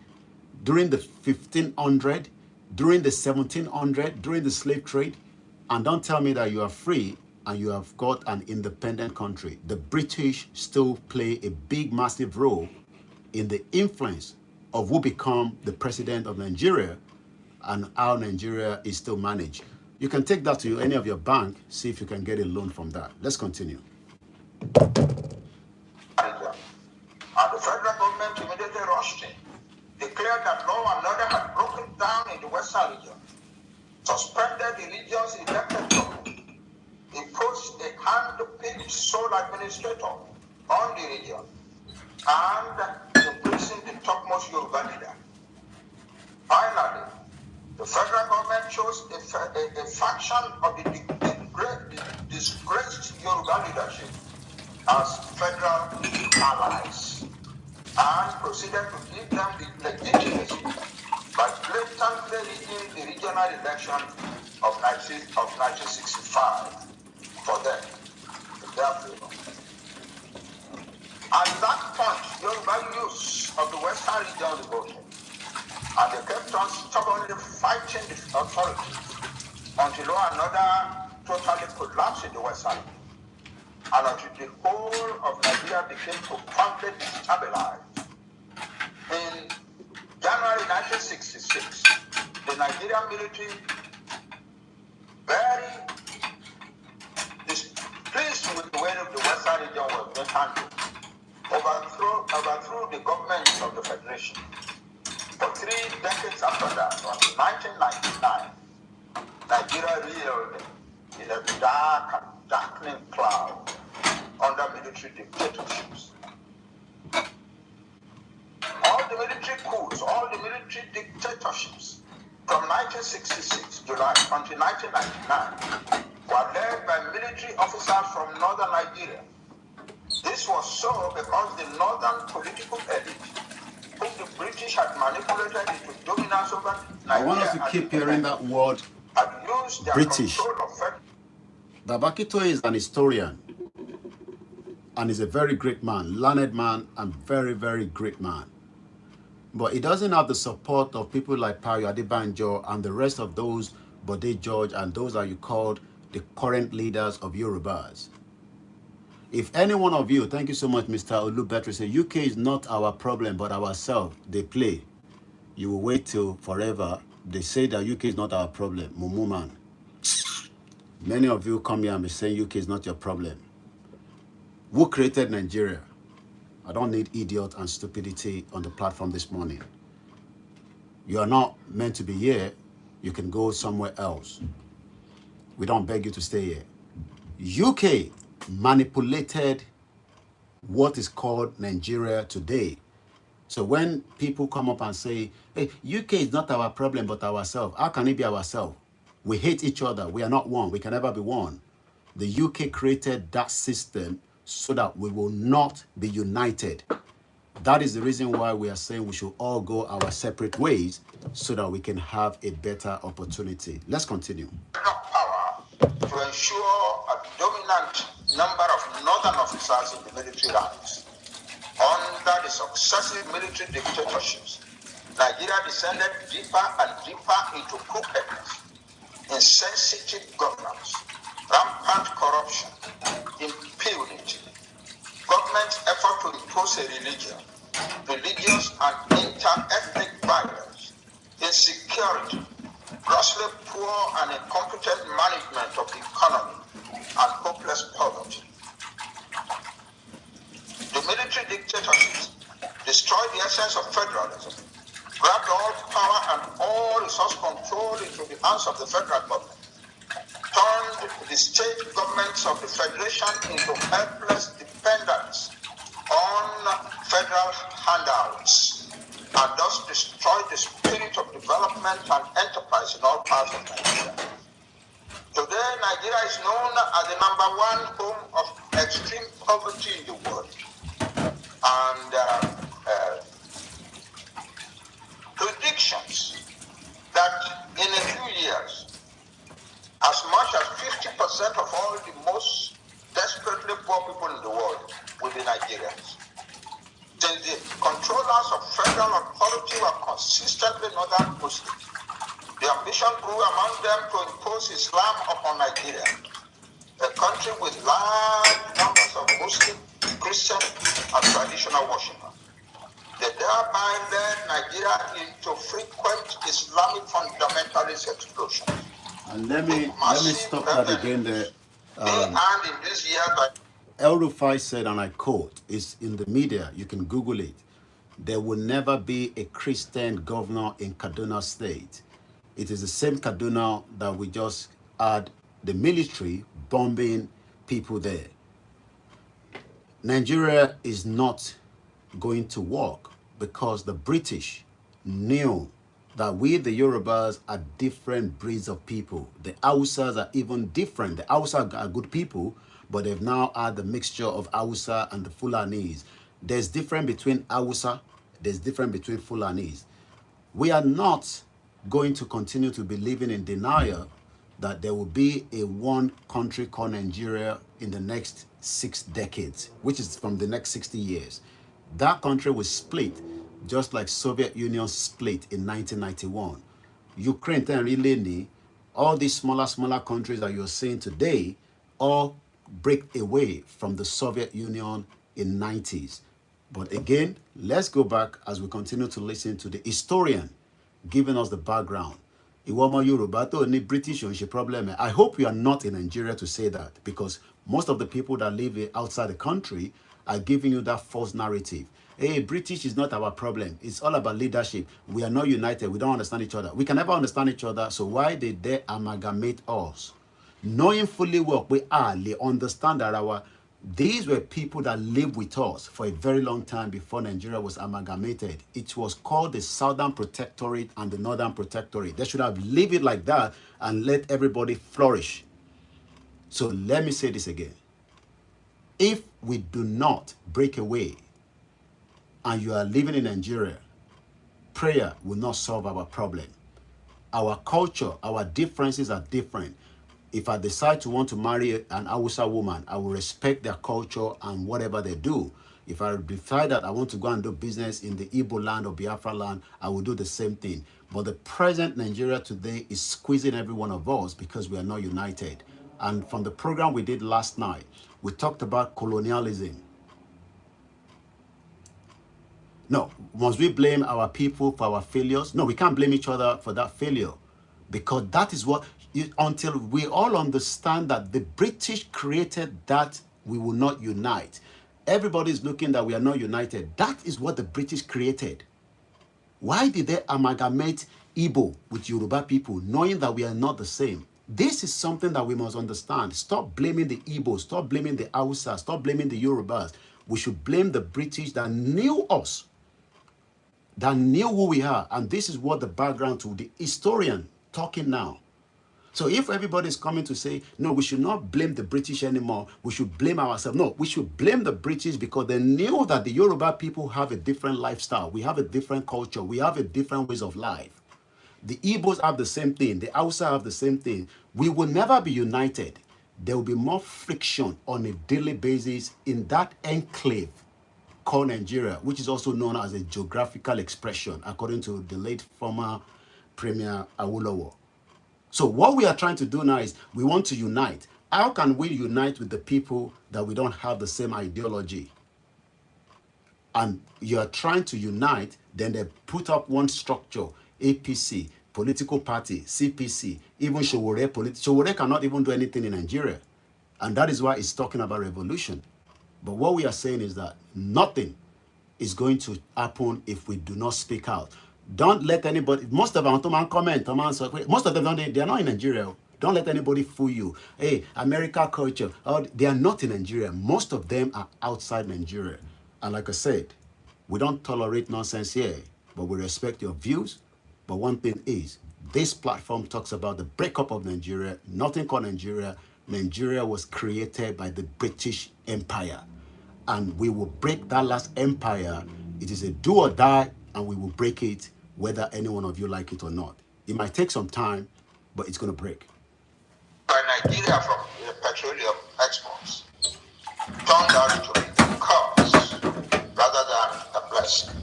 during the 1500, during the 1700, during the slave trade. And don't tell me that you are free and you have got an independent country. The British still play a big, massive role in the influence of who become the president of Nigeria and how Nigeria is still managed. You can take that to any of your bank, see if you can get a loan from that. Let's continue. And the federal government immediately rushed in, declared that law and order had broken down in the Western region, suspended the region's elected government, imposed a hand-picked sole administrator on the region, and imprisoned the topmost Yòrùbá leader. Finally, the federal government chose a faction of the disgraced Yòrùbá leadership as federal allies and proceeded to give them the legitimacy by blatantly rigging the regional election of 1965 for them, in their favor. At that point, Yòrùbá youths of the Western region revolted, and they kept on stubbornly fighting the authorities until law and order totally collapsed in the Western region, and until the whole of Nigeria became profoundly destabilized. In January 1966, the Nigerian military, very displeased with the way the Western region was being handled, overthrew the government of the Federation. For 3 decades after that, until 1999, Nigeria reeled in a dark and darkening cloud under military dictatorships. All the military coups, all the military dictatorships from 1966 July until 1999 were led by military officers from northern Nigeria. This was so because the northern political elite, whom the British had manipulated into dominance over Nigeria, I want us to keep hearing that word, British. Babakito is an historian and is a very great man, learned man, and very, very great man. But he doesn't have the support of people like Payo Adebanjo and the rest of those, Bode George, and those that you called the current leaders of Yorubas. If any one of you, thank you so much, Mr. Olubetri, say UK is not our problem, but ourselves, they play. You will wait till forever. They say that UK is not our problem. Mumu man. Many of you come here and be saying UK is not your problem. Who created Nigeria? I don't need idiot and stupidity on the platform this morning. You are not meant to be here. You can go somewhere else. We don't beg you to stay here. UK manipulated what is called Nigeria today. So when people come up and say, hey, UK is not our problem but ourselves, how can it be ourselves? We hate each other. We are not one. We can never be one. The UK created that system so that we will not be united. That is the reason why we are saying we should all go our separate ways so that we can have a better opportunity. Let's continue. Power to ensure a dominant number of northern officers in the military ranks. Under the successive military dictatorships, Nigeria descended deeper and deeper into crookedness, insensitive governance, rampant corruption, impunity, government's effort to impose a religious and inter-ethnic violence, insecurity, grossly poor and incompetent management of the economy, and hopeless poverty. The military dictatorships destroyed the essence of federalism, grabbed all power and all resource control into the hands of the federal government, turned the state governments of the federation into helpless dependents on federal handouts, and thus destroyed the spirit of development and enterprise in all parts of Nigeria. Today, Nigeria is known as the #1 home of extreme poverty in the world. And predictions that in a few years, as much as 50% of all the most desperately poor people in the world will be Nigerians. Since the controllers of federal authority were consistently northern Muslims, the ambition grew among them to impose Islam upon Nigeria, a country with large numbers of Muslim, Christian, and traditional worshippers. They thereby led Nigeria into frequent Islamic fundamentalist explosions. And let me stop that again there. And in this year, El Rufai said, and I quote, it's in the media, you can Google it, there will never be a Christian governor in Kaduna State. It is the same Kaduna that we just had the military bombing people there. Nigeria is not going to work because the British knew that we, the Yorubas, are different breeds of people. The Hausas are even different. The Hausa are good people, but they've now had the mixture of Hausa and the Fulanese. There's difference between Hausa, there's difference between Fulanese. We are not going to continue to be living in denial that there will be a one country called Nigeria in the next 6 decades, which is from the next 60 years. That country will split just like Soviet Union split in 1991. Ukraine, really, all these smaller countries that you're seeing today all break away from the Soviet Union in 90s. But again, let's go back as we continue to listen to the historian giving us the background. Iwomo Yòrùbá tó ní British on problem. I hope you are not in Nigeria to say that, because most of the people that live outside the country are giving you that false narrative. Hey, British is not our problem. It's all about leadership. We are not united. We don't understand each other. We can never understand each other. So why did they amalgamate us? Knowing fully well, we understand that these were people that lived with us for a very long time before Nigeria was amalgamated. It was called the Southern Protectorate and the Northern Protectorate. They should have lived it like that and let everybody flourish. So let me say this again. If we do not break away and you are living in Nigeria, prayer will not solve our problem. Our culture, our differences are different. If I decide to want to marry an Hausa woman, I will respect their culture and whatever they do. If I decide that I want to go and do business in the Igbo land or Biafra land, I will do the same thing. But the present Nigeria today is squeezing every one of us because we are not united. And from the program we did last night, we talked about colonialism. No, must we blame our people for our failures? No, we can't blame each other for that failure, because that is what, until we all understand that the British created that, we will not unite. Everybody's looking that we are not united. That is what the British created. Why did they amalgamate Igbo with Yoruba people, knowing that we are not the same? This is something that we must understand. Stop blaming the Igbos, stop blaming the Hausa, stop blaming the Yorubas. We should blame the British that knew us, that knew who we are. And this is what the background to the historian talking now. So if everybody is coming to say, no, we should not blame the British anymore, we should blame ourselves. No, we should blame the British because they knew that the Yoruba people have a different lifestyle. We have a different culture. We have a different ways of life. The Igbos have the same thing. The Hausa have the same thing. We will never be united. There will be more friction on a daily basis in that enclave called Nigeria, which is also known as a geographical expression, according to the late former Premier Awolowo. So what we are trying to do now is we want to unite. How can we unite with the people that we don't have the same ideology? And you're trying to unite, then they put up one structure, APC, political party, CPC, even Showore, Showore cannot even do anything in Nigeria. And that is why it's talking about revolution. But what we are saying is that nothing is going to happen if we do not speak out. Don't let anybody, most of them comment, most of them, they are not in Nigeria. Don't let anybody fool you. Hey, America culture, they are not in Nigeria. Most of them are outside Nigeria. And like I said, we don't tolerate nonsense here, but we respect your views. But one thing is, this platform talks about the breakup of Nigeria, nothing called Nigeria. Nigeria was created by the British Empire. And we will break that last empire. It is a do or die, and we will break it whether any one of you like it or not. It might take some time, but it's going to break. By Nigeria from petroleum exports turned out to be a curse rather than a blessing.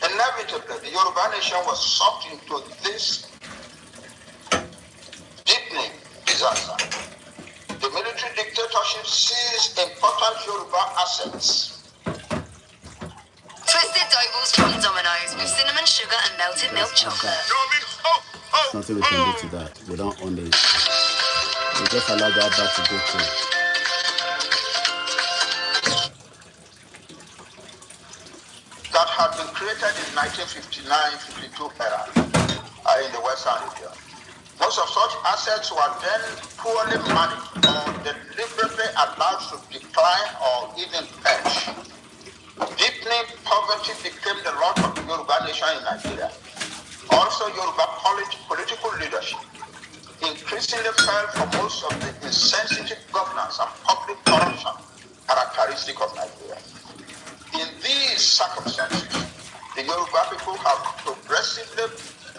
Inevitably, the Yoruba nation was sucked into this deepening disaster. The military dictatorship seized important Yoruba assets. Twisted dough balls from Domino's with cinnamon, sugar and melted milk chocolate. There's nothing we can do to that. We don't own this. We just allow that back to go through. That had been created in 1959-52 era in the Western region. Most of such assets were then poorly managed or deliberately allowed to decline or even perish. Deepening poverty became the lot of the Yoruba nation in Nigeria. Also, Yoruba political leadership increasingly fell for most of the insensitive governance and public corruption characteristic of Nigeria. In these circumstances, the Yoruba people have progressively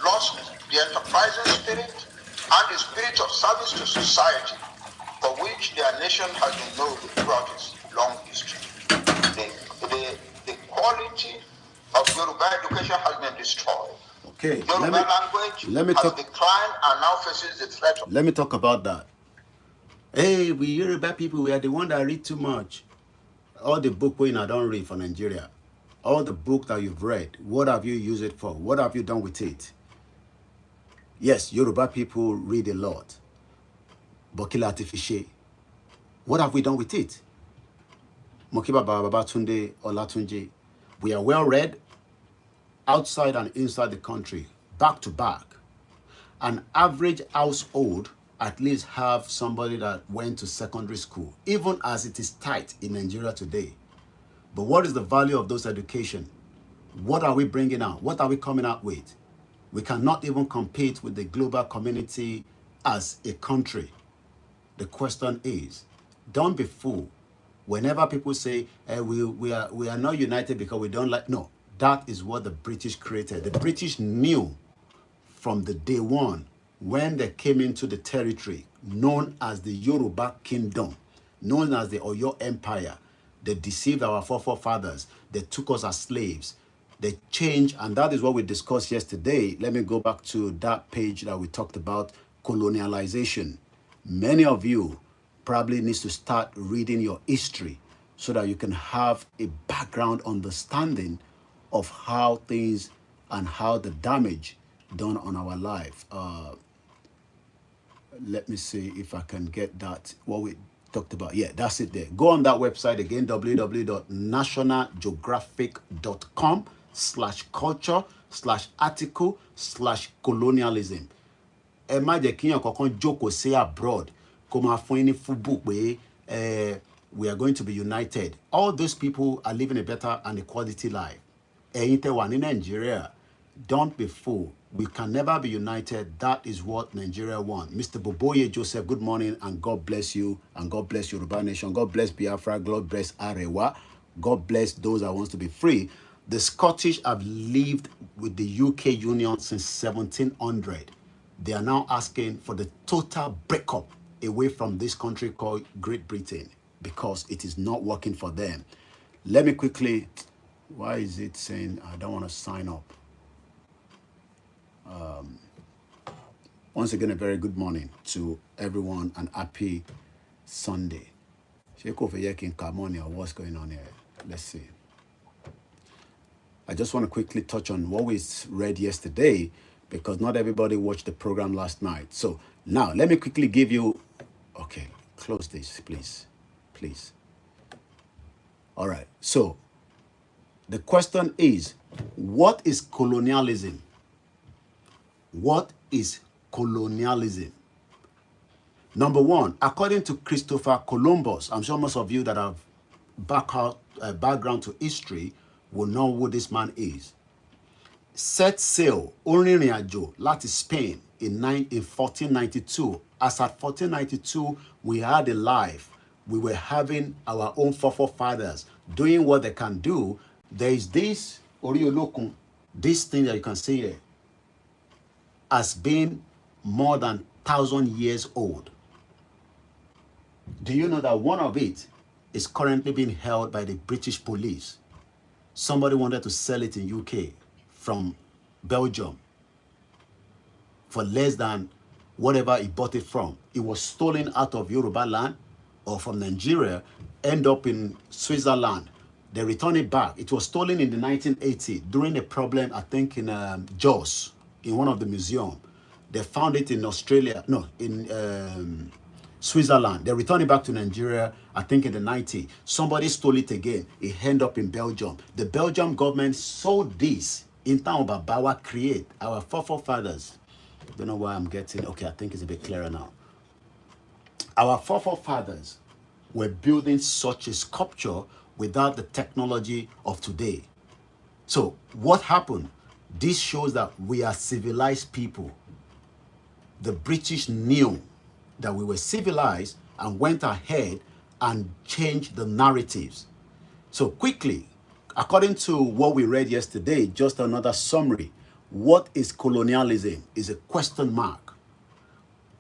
lost the enterprising spirit and the spirit of service to society, for which their nation has been known throughout its long history. The quality of Yoruba education has been destroyed. Okay, Yoruba language has declined and now faces the threat of... Let me talk about that. Hey, we Yoruba people, we are the one that read too much. All the book we don't read for Nigeria. All the book that you've read, what have you used it for? What have you done with it? Yes, Yoruba people read a lot. But what have we done with it? Mokiba Baba Tunde Olatunji. We are well read outside and inside the country, back to back. An average household at least have somebody that went to secondary school, even as it is tight in Nigeria today. But what is the value of those education? What are we bringing out? What are we coming out with? We cannot even compete with the global community as a country. The question is, don't be fooled. Whenever people say, we are not united because we don't like, no, that is what the British created. The British knew from the day one when they came into the territory known as the Yoruba Kingdom, known as the Oyo Empire. They deceived our forefathers. They took us as slaves. They changed, and that is what we discussed yesterday. Let me go back to that page that we talked about, colonialization. Many of you probably need to start reading your history so that you can have a background understanding of how things and how the damage done on our life. Let me see if I can get that, what we talked about. Yeah, that's it there. Go on that website again, www.nationalgeographic.com/culture/article/colonialism. Ẹ má jẹ́ kíyàn kankan jókòó sí abroad kó máa fún yín ní fúbù pé we are going to be united. All those people are living a better and a quality life. Ẹ̀yin tẹ́ wà ní Nigeria, don't be fooled. We can never be united. That is what Nigeria wants. Mr. Boboye Joseph, good morning and God bless you and God bless Yoruba Nation. God bless Biafra. God bless Arewa. God bless those that want to be free. The Scottish have lived with the UK Union since 1700. They are now asking for the total breakup away from this country called Great Britain because it is not working for them. Let me quickly, why is it saying I don't want to sign up? Once again, a very good morning to everyone and happy Sunday. What's going on here? Let's see. I just want to quickly touch on what we read yesterday because not everybody watched the program last night. So now let me quickly give you, okay, close this, please, please. All right. So the question is, what is colonialism? What is colonialism? Number one, according to Christopher Columbus, I'm sure most of you that have background to history will know who this man is. Set sail, orinrin àjò láti Spain in 1492. As at 1492, we had a life. We were having our own forefathers doing what they can do. There is this Oriolokun, this thing that you can see here, has been more than 1,000 years old. Do you know that one of it is currently being held by the British police? Somebody wanted to sell it in UK from Belgium for less than whatever he bought it from. It was stolen out of Yòrùbá land or from Nigeria, end up in Switzerland. They return it back. It was stolen in the 1980s during a problem, I think, in Jos, in one of the museums. They found it in Australia, no, in Switzerland. They returned it back to Nigeria, I think in the 90s. Somebody stole it again. It ended up in Belgium. The Belgium government sold this in town of Bawa create our forefathers. Don't know why I'm getting, okay, I think it's a bit clearer now. Our forefathers were building such a sculpture without the technology of today. So what happened? This shows that we are civilized people. The British knew that we were civilized and went ahead and changed the narratives. So quickly, according to what we read yesterday, just another summary. What is colonialism? Is a question mark.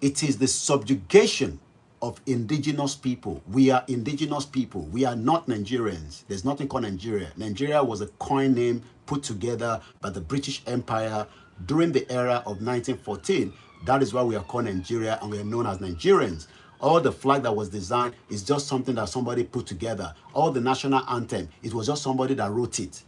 It is the subjugation of indigenous people. We are indigenous people. We are not Nigerians. There's nothing called Nigeria. Nigeria was a coin name put together by the British Empire during the era of 1914. That is why we are called Nigeria and we are known as Nigerians. All the flag that was designed is just something that somebody put together. All the national anthem, it was just somebody that wrote it.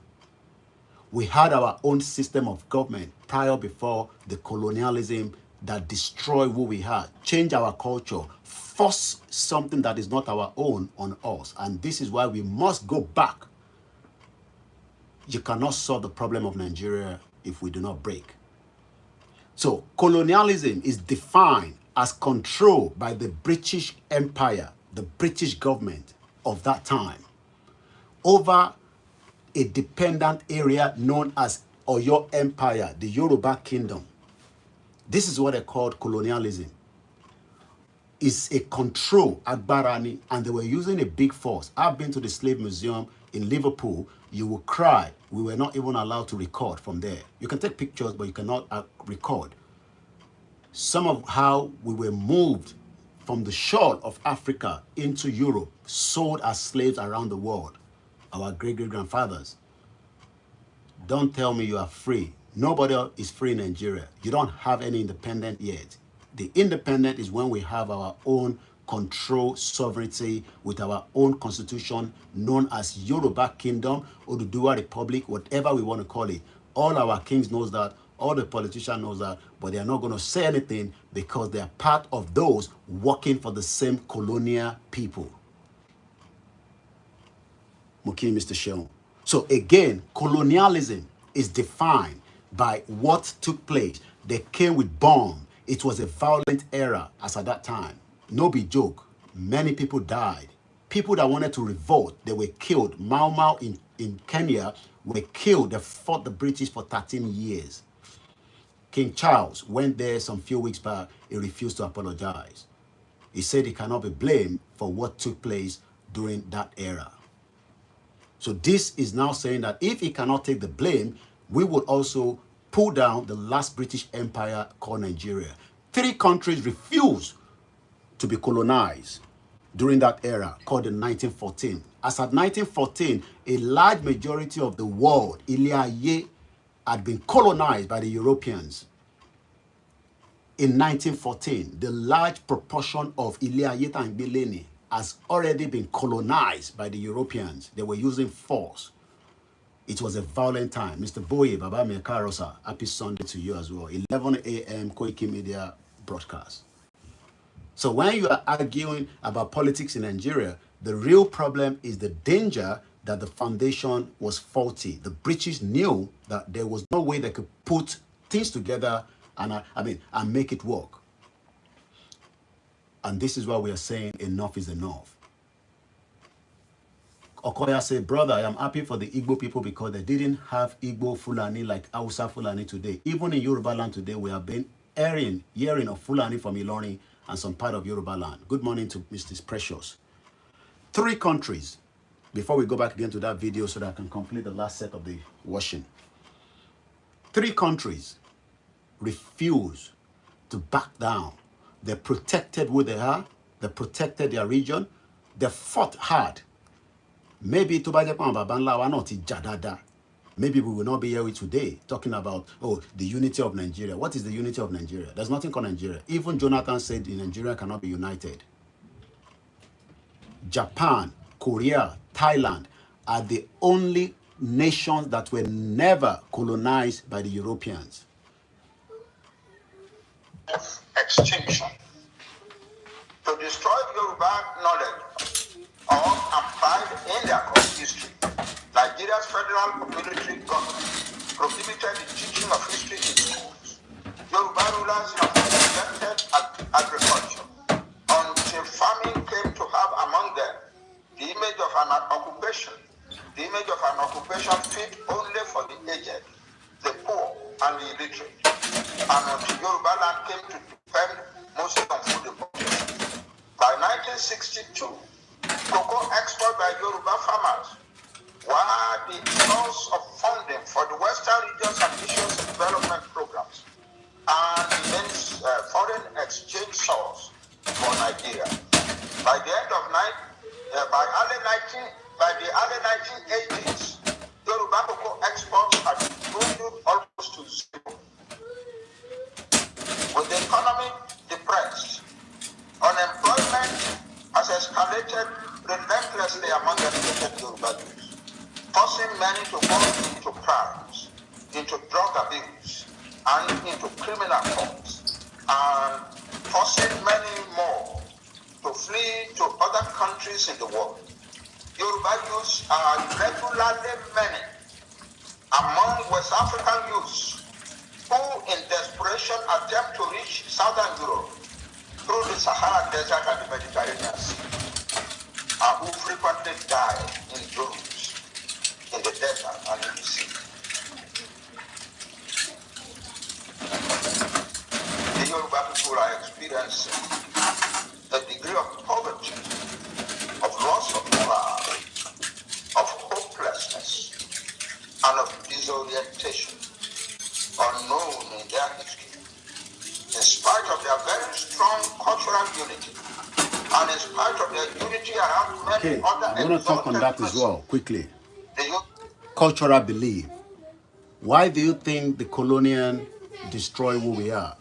We had our own system of government prior before the colonialism that destroyed who we had, change our culture, force something that is not our own on us. And this is why we must go back. You cannot solve the problem of Nigeria if we do not break. So colonialism is defined as control by the British Empire, the British government of that time, over a dependent area known as Oyo Empire, the Yòrùbá kingdom. This is what they called colonialism. It's a control, Agbarani, and they were using a big force. I've been to the Slave Museum in Liverpool. You will cry. We were not even allowed to record from there. You can take pictures, but you cannot record. Some of how we were moved from the shore of Africa into Europe, sold as slaves around the world. Our great-great-grandfathers. Don't tell me you are free. Nobody is free in Nigeria. You don't have any independent yet. The independent is when we have our own control, sovereignty, with our own constitution known as Yòrùbá Kingdom, Oduduwa Republic, whatever we want to call it. All our kings knows that. All the politicians knows that. But they are not going to say anything because they are part of those working for the same colonial people. Muki, Mr. Sheon. So again, colonialism is defined by what took place. They came with bombs. It was a violent era as at that time. No be joke. Many people died. People that wanted to revolt, they were killed. Mau Mau in Kenya were killed. They fought the British for 13 years. King Charles went there some few weeks back. He refused to apologize. He said he cannot be blamed for what took place during that era. So this is now saying that if he cannot take the blame, we would also pull down the last British Empire called Nigeria. 3 countries refused to be colonized during that era, called in 1914. As at 1914, a large majority of the world, Ilé-ayé, had been colonized by the Europeans. In 1914, the large proportion of Ilé-ayé Tangbeleni has already been colonized by the Europeans. They were using force. It was a violent time. Mr. Boye, Baba Mekarosa, happy Sunday to you as well. 11 a.m. KOIKIMEDIA broadcast. So when you are arguing about politics in Nigeria, the real problem is the danger that the foundation was faulty. The British knew that there was no way they could put things together and make it work. And this is why we are saying enough is enough. Okoya said, brother, I am happy for the Igbo people because they didn't have Igbo Fulani like Hausa Fulani today. Even in Yoruba land today, we have been hearing of Fulani from Ilorin and some part of Yoruba land. Good morning to Mr. Precious. 3 countries, before we go back again to that video so that I can complete the last set of the washing. 3 countries refuse to back down. They protected who they are. They protected their region. They fought hard. Maybe maybe we will not be here today talking about, oh, the unity of Nigeria. What is the unity of Nigeria? There's nothing called Nigeria. Even Jonathan said Nigeria cannot be united. Japan, Korea, Thailand are the only nations that were never colonized by the Europeans. Extinction. To destroy Yoruba knowledge or pride in their history, Nigeria's federal military government prohibited the teaching of history in schools. Yoruba rulers have rejected agriculture until farming came to have among them the image of an occupation. The image of an occupation fit only for the aged, the poor, and the illiterate. And until Yoruba land came to depend mostly on food importation. By 1962, cocoa export by Yoruba farmers were the source of funding for the Western region's ambitious development programs and the main foreign exchange source for Nigeria. By the early 1980s, Yoruba cocoa exports had dwindled almost to zero. With the economy depressed, unemployment has escalated relentlessly among educated Yoruba youths, forcing many to fall into crimes, into drug abuse, and into criminal courts, and forcing many more to flee to other countries in the world. Yoruba youths are regularly many among West African youths who in desperation attempt to reach Southern Europe through the Sahara Desert and the Mediterranean Sea, and who frequently die in droves in the desert and in the sea. The Yoruba people are experiencing a degree of poverty, of loss of morale, of hopelessness, and of disorientation unknown in their history. In spite of their very strong cultural unity, and in spite of their unity around many other I want to talk on that as well, quickly. Cultural belief. Why do you think the colonial destroy who we are?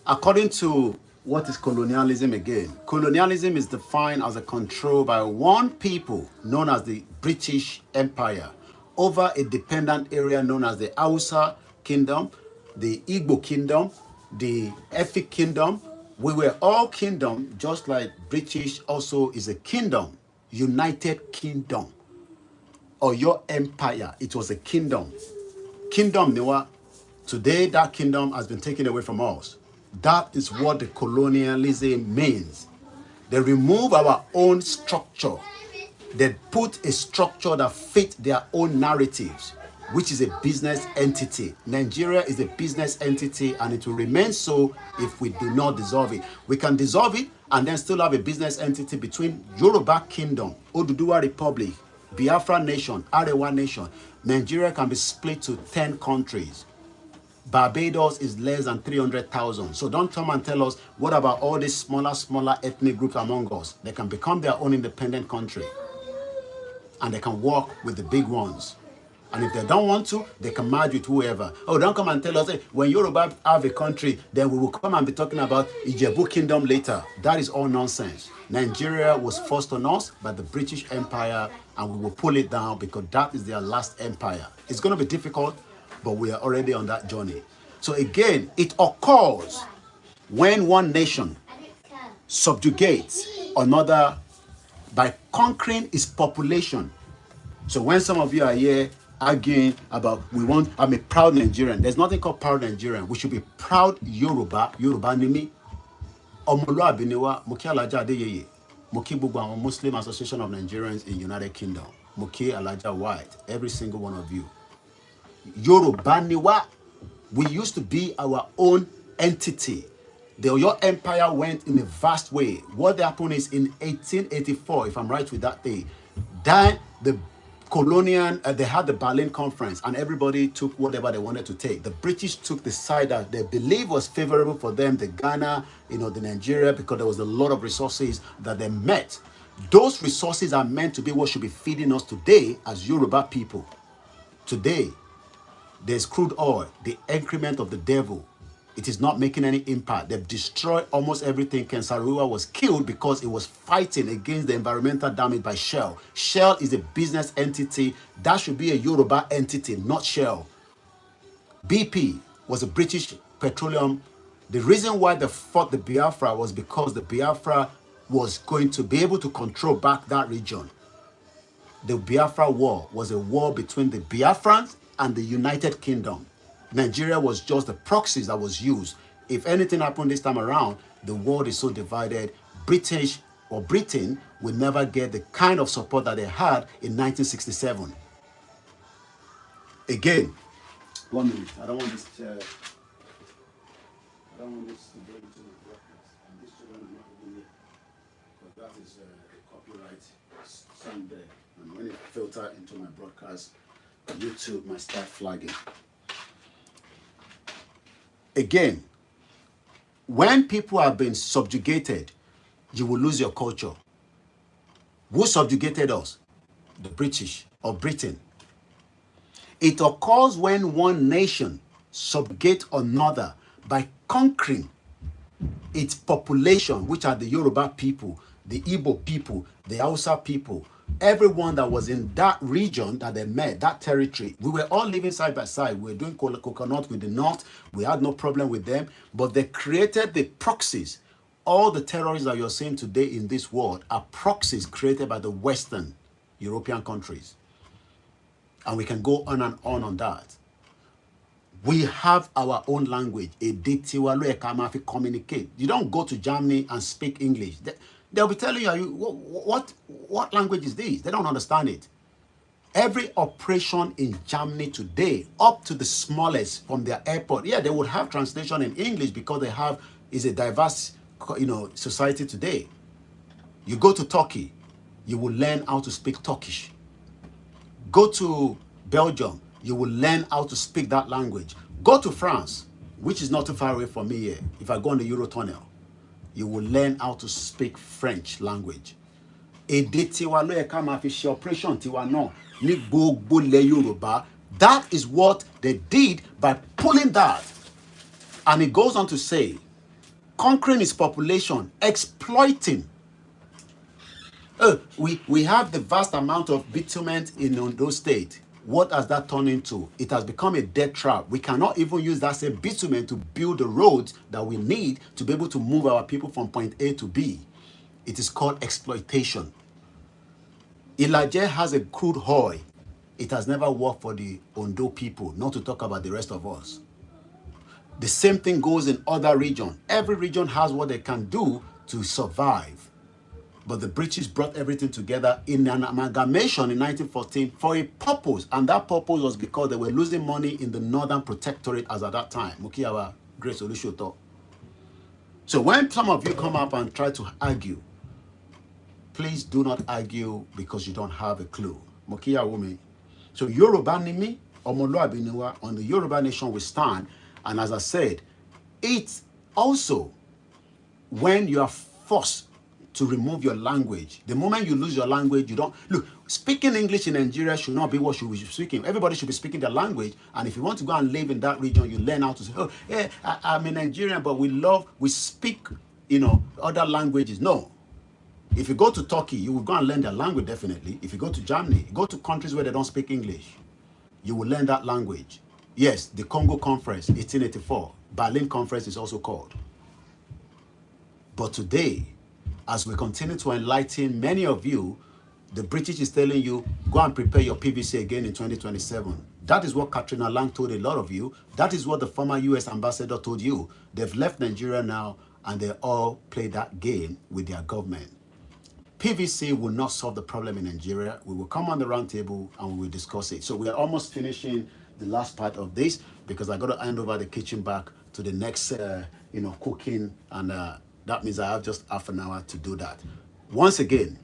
According to what is colonialism again? Colonialism is defined as a control by one people known as the British Empire over a dependent area known as the Hausa Kingdom, the Igbo Kingdom, the Efik Kingdom. We were all kingdom, just like British also is a kingdom, United Kingdom, or your empire. It was a kingdom. Kingdom, Niwa. Today, that kingdom has been taken away from us. That is what the colonialism means. They remove our own structure. They put a structure that fits their own narratives, which is a business entity. Nigeria is a business entity, and it will remain so if we do not dissolve it. We can dissolve it and then still have a business entity between Yoruba Kingdom, Oduduwa Republic, Biafra nation, Arewa nation, Nigeria can be split to 10 countries. Barbados is less than 300,000. So don't come and tell us, what about all these smaller ethnic groups among us? They can become their own independent country. And they can work with the big ones. And if they don't want to, they can merge with whoever. Oh, don't come and tell us, hey, when Yoruba have a country, then we will come and be talking about Ijebu Kingdom later. That is all nonsense. Nigeria was forced on us by the British Empire, and we will pull it down because that is their last empire. It's going to be difficult, but we are already on that journey. So again, it occurs when one nation subjugates another by conquering its population. So when some of you are here arguing about I'm a proud Nigerian, there's nothing called proud Nigerian. We should be proud Yoruba. Yoruba ni mí. Ọmọlúàbí ni wá. Mo kí Alhaja Adéyẹyè. Mo kí gbogbo àwọn Muslim Association of Nigerians in United Kingdom. Mo kí Alhaja White. Every single one of you. Yoruba ni wá. We used to be our own entity. The Oyo Empire went in a vast way. What happened is in 1884, if I'm right with that day, then the colonial, they had the Berlin Conference, and everybody took whatever they wanted to take. The British took the side that they believed was favorable for them, the Ghana, the Nigeria, because there was a lot of resources that they met. Those resources are meant to be what should be feeding us today as Yoruba people. Today, there's crude oil, the increment of the devil. It is not making any impact. They've destroyed almost everything. Ken Saro-Wiwa was killed because it was fighting against the environmental damage by Shell. Shell is a business entity. That should be a Yoruba entity, not Shell. BP was a British petroleum. The reason why they fought the Biafra was because the Biafra was going to be able to control back that region. The Biafra war was a war between the Biafrans and the United Kingdom. Nigeria was just the proxies that was used. If anything happened this time around, the world is so divided. Britain will never get the kind of support that they had in 1967. Again, 1 minute. I don't want this to go into the broadcast. And this children are not even here. Because that is a copyright song there. And when it filters into my broadcast, YouTube might start flagging. Again, when people have been subjugated, you will lose your culture. Who subjugated us? The British or Britain. It occurs when one nation subjugates another by conquering its population, which are the Yoruba people, the Igbo people, the Hausa people, everyone that was in that region that they met, that territory. We were all living side by side. We were doing coconut with the North. We had no problem with them. But they created the proxies. All the terrorists that you're seeing today in this world are proxies created by the Western European countries. And we can go on and on that. We have our own language. Communicate. You don't go to Germany and speak English. They'll be telling you, what language is this? They don't understand it. Every operation in Germany today, up to the smallest from their airport, yeah, they would have translation in English because is a diverse, society today. You go to Turkey, you will learn how to speak Turkish. Go to Belgium, you will learn how to speak that language. Go to France, which is not too far away from me here. If I go on the Eurotunnel, you will learn how to speak French language. That is what they did by pulling that. And it goes on to say, conquering its population, exploiting. We have the vast amount of bitumen in Ondo State. What has that turned into? It has become a death trap. We cannot even use that same bitumen to build the roads that we need to be able to move our people from point A to B. It is called exploitation. Ilaje has a crude oil. It has never worked for the Ondo people, not to talk about the rest of us. The same thing goes in other regions. Every region has what they can do to survive. But the British brought everything together in an amalgamation in 1914 for a purpose. And that purpose was because they were losing money in the Northern Protectorate as at that time. Mukiawa, Great Solution. So when some of you come up and try to argue, please do not argue because you don't have a clue. mo kíyàwó mi. So Yoruba ni mí, ọmọlúàbí ni wá. On the Yoruba nation we stand. And as I said, it's also when you are forced to remove your language. The moment you lose your language, you don't... Look, speaking English in Nigeria should not be what you should be speaking. Everybody should be speaking their language. And if you want to go and live in that region, you learn how to say, oh, yeah, I'm a Nigerian, but we speak, other languages. No. If you go to Turkey, you will go and learn their language, definitely. If you go to Germany, go to countries where they don't speak English, you will learn that language. Yes, the Congo Conference, 1884. Berlin Conference is also called. But today, as we continue to enlighten many of you, the British is telling you, go and prepare your PVC again in 2027. That is what Katrina Lang told a lot of you. That is what the former US ambassador told you. They've left Nigeria now, and they all play that game with their government. PVC will not solve the problem in Nigeria. We will come on the round table and we will discuss it. So we are almost finishing the last part of this because I got to hand over the kitchen back to the next, cooking, and that means I have just half an hour to do that. Once again,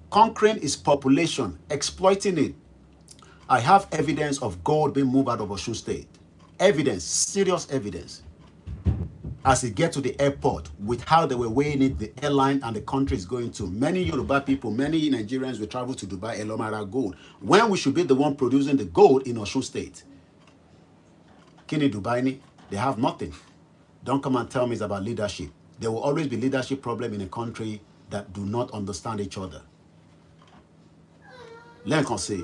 conquering its population, exploiting it. I have evidence of gold being moved out of Osun State. Evidence, serious evidence. As it gets to the airport, with how they were weighing it, the airline and the country is going to. Many Yoruba people, many Nigerians will travel to Dubai, Elomara gold, when we should be the one producing the gold in Osun State. Kini Dubai ni, they have nothing. Don't come and tell me it's about leadership. There will always be leadership problem in a country that do not understand each other. Lincoln say,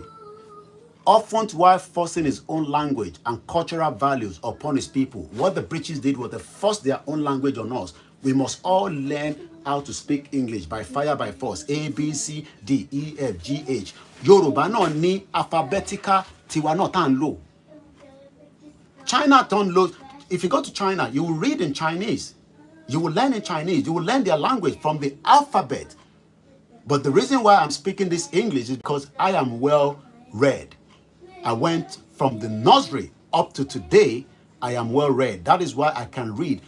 often while forcing his own language and cultural values upon his people, what the British did was they forced their own language on us. We must all learn how to speak English by fire, by force. A, B, C, D, E, F, G, H. Yoruba no ni alphabetical tiwa no tan low. China turn low. If you go to China, you will read in Chinese. You will learn in Chinese. You will learn their language from the alphabet. But the reason why I'm speaking this English is because I am well read. I went from the nursery up to today. I am well read. That is why I can read.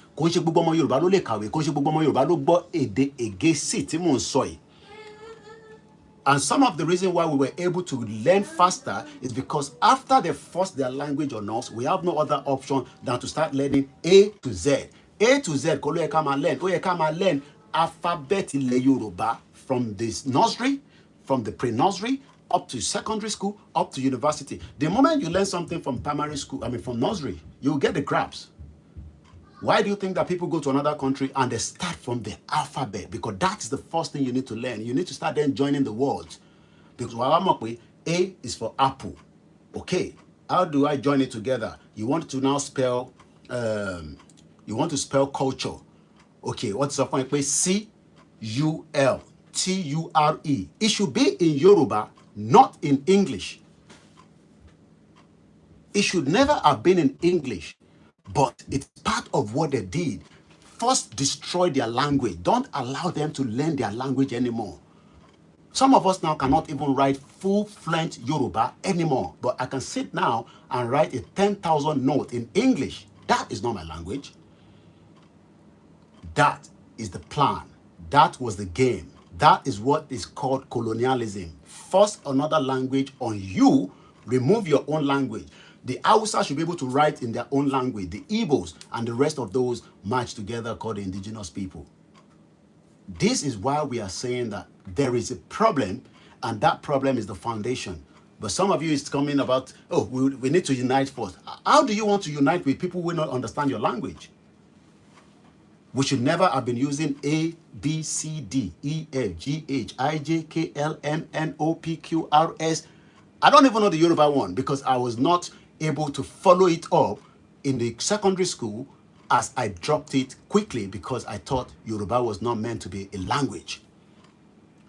And some of the reason why we were able to learn faster is because after they forced their language on us, we have no other option than to start learning A to Z. A to Z, learn alphabet Yoruba from this nursery, from the pre-nursery, up to secondary school, up to university. The moment you learn something from primary school, from nursery, you get the grasp. Why do you think that people go to another country and they start from the alphabet? Because that's the first thing you need to learn. You need to start then joining the words. Because A is for apple. Okay, how do I join it together? You want to now spell, culture. Okay, what's the point? C-U-L-T-U-R-E. It should be in Yoruba, not in English. It should never have been in English, but it's part of what they did. First, destroy their language. Don't allow them to learn their language anymore. Some of us now cannot even write full-fledged Yoruba anymore, but I can sit now and write a 10,000 note in English. That is not my language. That is the plan. That was the game. That is what is called colonialism. Force another language on you, remove your own language. The Hausa should be able to write in their own language. The Igbos and the rest of those match together called the indigenous people. This is why we are saying that there is a problem, and that problem is the foundation. But some of you is coming about, oh, we need to unite first. How do you want to unite with people who don't understand your language? We should never have been using A, B, C, D, E, F, G, H, I, J, K, L, M, N, O, P, Q, R, S. I don't even know the Yoruba one because I was not able to follow it up in the secondary school as I dropped it quickly because I thought Yoruba was not meant to be a language.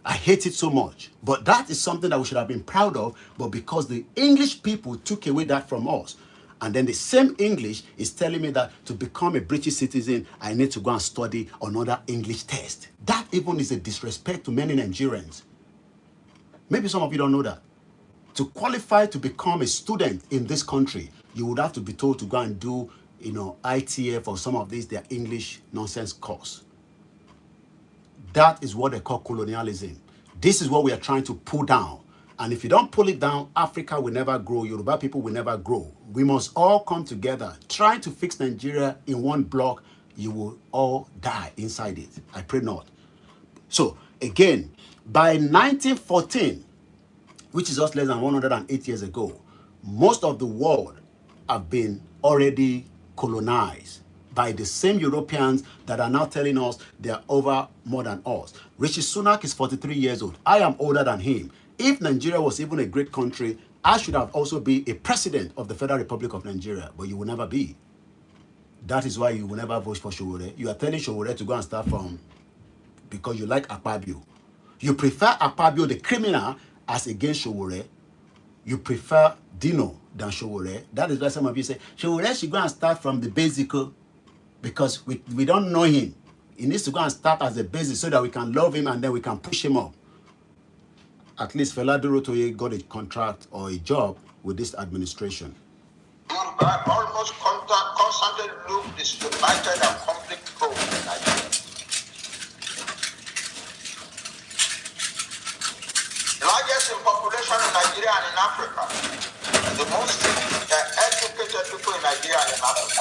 I hate it so much. But that is something that we should have been proud of, but because the English people took away that from us, and then the same English is telling me that to become a British citizen, I need to go and study another English test. That even is a disrespect to many Nigerians. Maybe some of you don't know that. To qualify to become a student in this country, you would have to be told to go and do, ITF or some of these, their English nonsense course. That is what they call colonialism. This is what we are trying to pull down. And if you don't pull it down, Africa will never grow. Yoruba people will never grow. We must all come together. Trying to fix Nigeria in one block, you will all die inside it. I pray not. So, again, by 1914, which is just less than 108 years ago, most of the world have been already colonized by the same Europeans that are now telling us they are over more than us. Rishi Sunak is 43 years old. I am older than him. If Nigeria was even a great country, I should have also been a president of the Federal Republic of Nigeria, but you will never be. That is why you will never vote for Sowore. You are telling Sowore to go and start from because you like Akpabio. You prefer Akpabio, the criminal, as against Sowore. You prefer Dino than Sowore. That is why some of you say, Sowore should go and start from the basic because we don't know him. He needs to go and start as a basic so that we can love him and then we can push him up. At least Fela Durotoye got a contract or a job with this administration. Yòrùbá almost constantly look disunited and conflict prone in Nigeria. The largest in population in Nigeria and in Africa, and the most educated people in Nigeria and in Africa.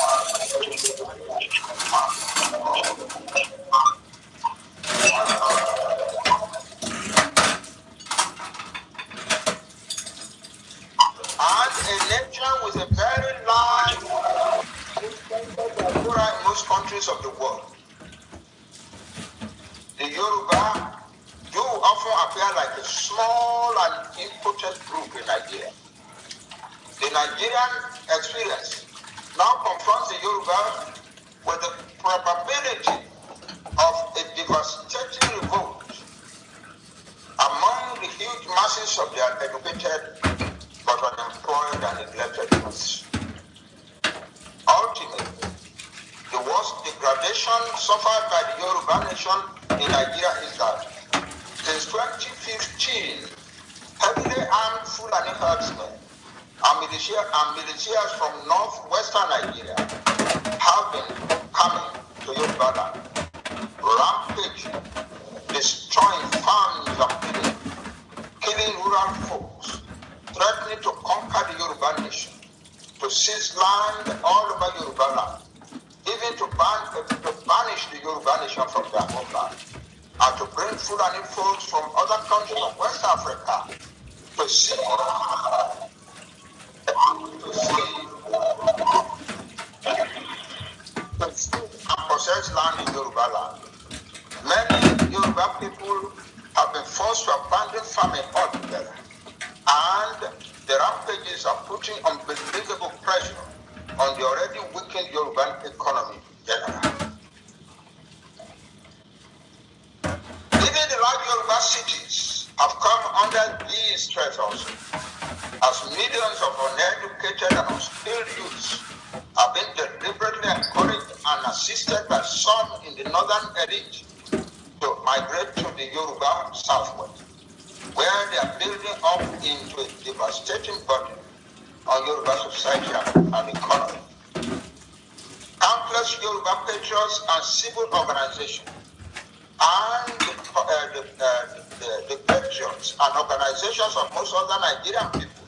And a nation with a very large diaspora in most countries of the world. The Yòrùbá do often appear like a small and impotent group in Nigeria. The Nigerian experience now confronts the Yòrùbá with the probability of a devastating revolt among the huge masses of their educated but unemployed and neglected youths. Ultimately, the worst degradation suffered by the Yòrùbá nation in Nigeria is that since 2015, heavily armed Fulani herdsmen and militias from northwestern Nigeria have been coming to Yòrùbá land, rampaging, destroying farms and killing rural folks, threatening to conquer the Yòrùbá nation, to seize land all over Yòrùbá land, even to banish the Yòrùbá nation from their homeland, and to bring Fulani folks from other countries of West Africa to see and possess land in Yòrùbá land. Many Yòrùbá people have been forced to abandon farming altogether, and the rampages are putting unbelievable pressure on the already weakened Yòrùbá economy in general. Even the large Yòrùbá cities have come under these threats also, as millions of uneducated and unskilled youths have been deliberately encouraged and assisted by some in the northern elite to migrate to the Yòrùbá southwest, where they are building up into a devastating burden on Yòrùbá society and economy. Countless Yòrùbá patriots and civil organizations and the patriots and organizations of most other Nigerian people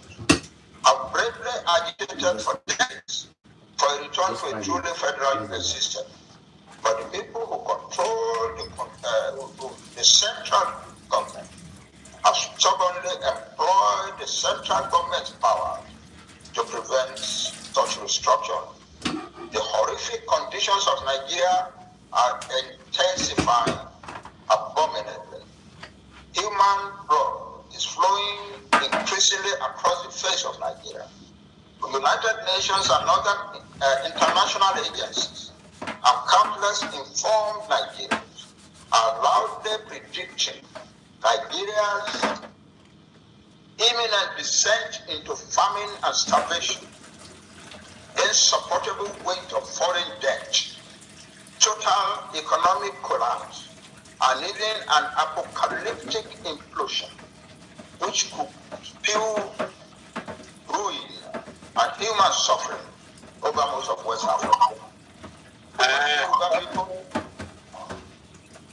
have bravely agitated for decades for a return to a truly federal system. But the people who control the central government have stubbornly employed the central government's power to prevent such restructuring. The horrific conditions of Nigeria are intensifying abominably. Human blood is flowing increasingly across the face of Nigeria. The United Nations and other international agencies and countless informed Nigerians are loudly predicting Nigeria's imminent descent into famine and starvation, insupportable weight of foreign debt, total economic collapse, and even an apocalyptic implosion, which could spew ruin and human suffering over most of West Africa.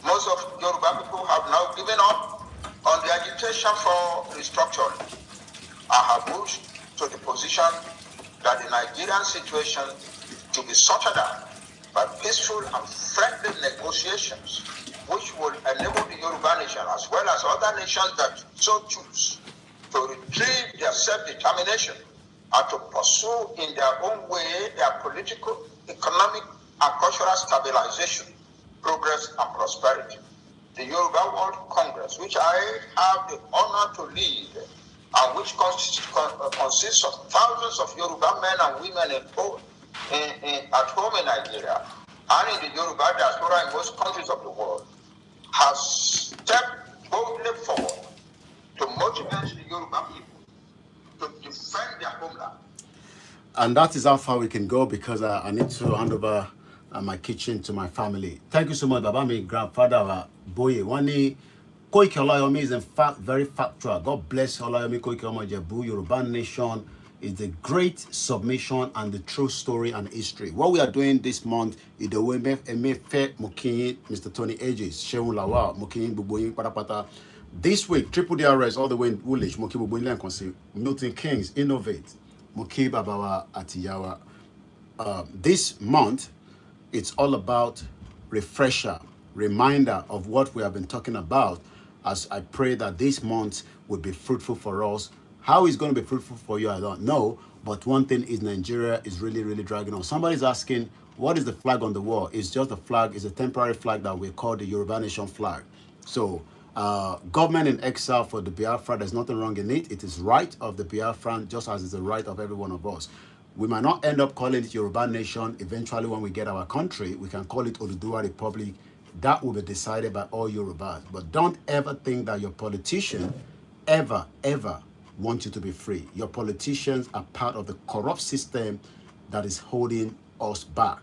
Most of Yòrùbá people have now given up On the agitation for restructuring, I have moved to the position that the Nigerian situation to be sorted out by peaceful and friendly negotiations, which will enable the Yòrùbá nation, as well as other nations that so choose, to retrieve their self-determination and to pursue in their own way their political, economic, and cultural stabilization, progress, and prosperity. The Yòrùbá World Congress, which I have the honor to lead, and which consists of thousands of Yòrùbá men and women at home in Nigeria and in the Yòrùbá diaspora in most countries of the world, has stepped boldly forward to motivate the Yòrùbá people to defend their homeland. And that is how far we can go, because I need to hand over my kitchen to my family. Thank you so much, Baba, my grandfather, Boye. Wani Koiki Olayomi is in fact very factual. God bless Olayomi Koiki Omojebu. Yòrùbá nation is the great submission and the true story and history. What we are doing this month is the way Emefe Mokin, Mr. Tony Ages, Sheun Lawa, Mokin Buboyin Patapata. This week, Triple DRS all the way in Woolwich, Mokin Buboyin Lenkonsi, Milton Kings, Innovate, Moki Babawa Atiyawa. This month, it's all about refresher, reminder of what we have been talking about, as I pray that this month will be fruitful for us. How it's going to be fruitful for you, I don't know. But one thing is, Nigeria is really, really dragging on. Somebody's asking, what is the flag on the wall? It's just a flag. It's a temporary flag that we call the Yòrùbá nation flag. So government in exile for the Biafra, there's nothing wrong in it. It is right of the Biafran, just as it's the right of every one of us. We might not end up calling it Yòrùbá nation. Eventually, when we get our country, we can call it Oduduwa Republic. That will be decided by all Yorubas. But don't ever think that your politician ever want you to be free. Your politicians are part of the corrupt system that is holding us back.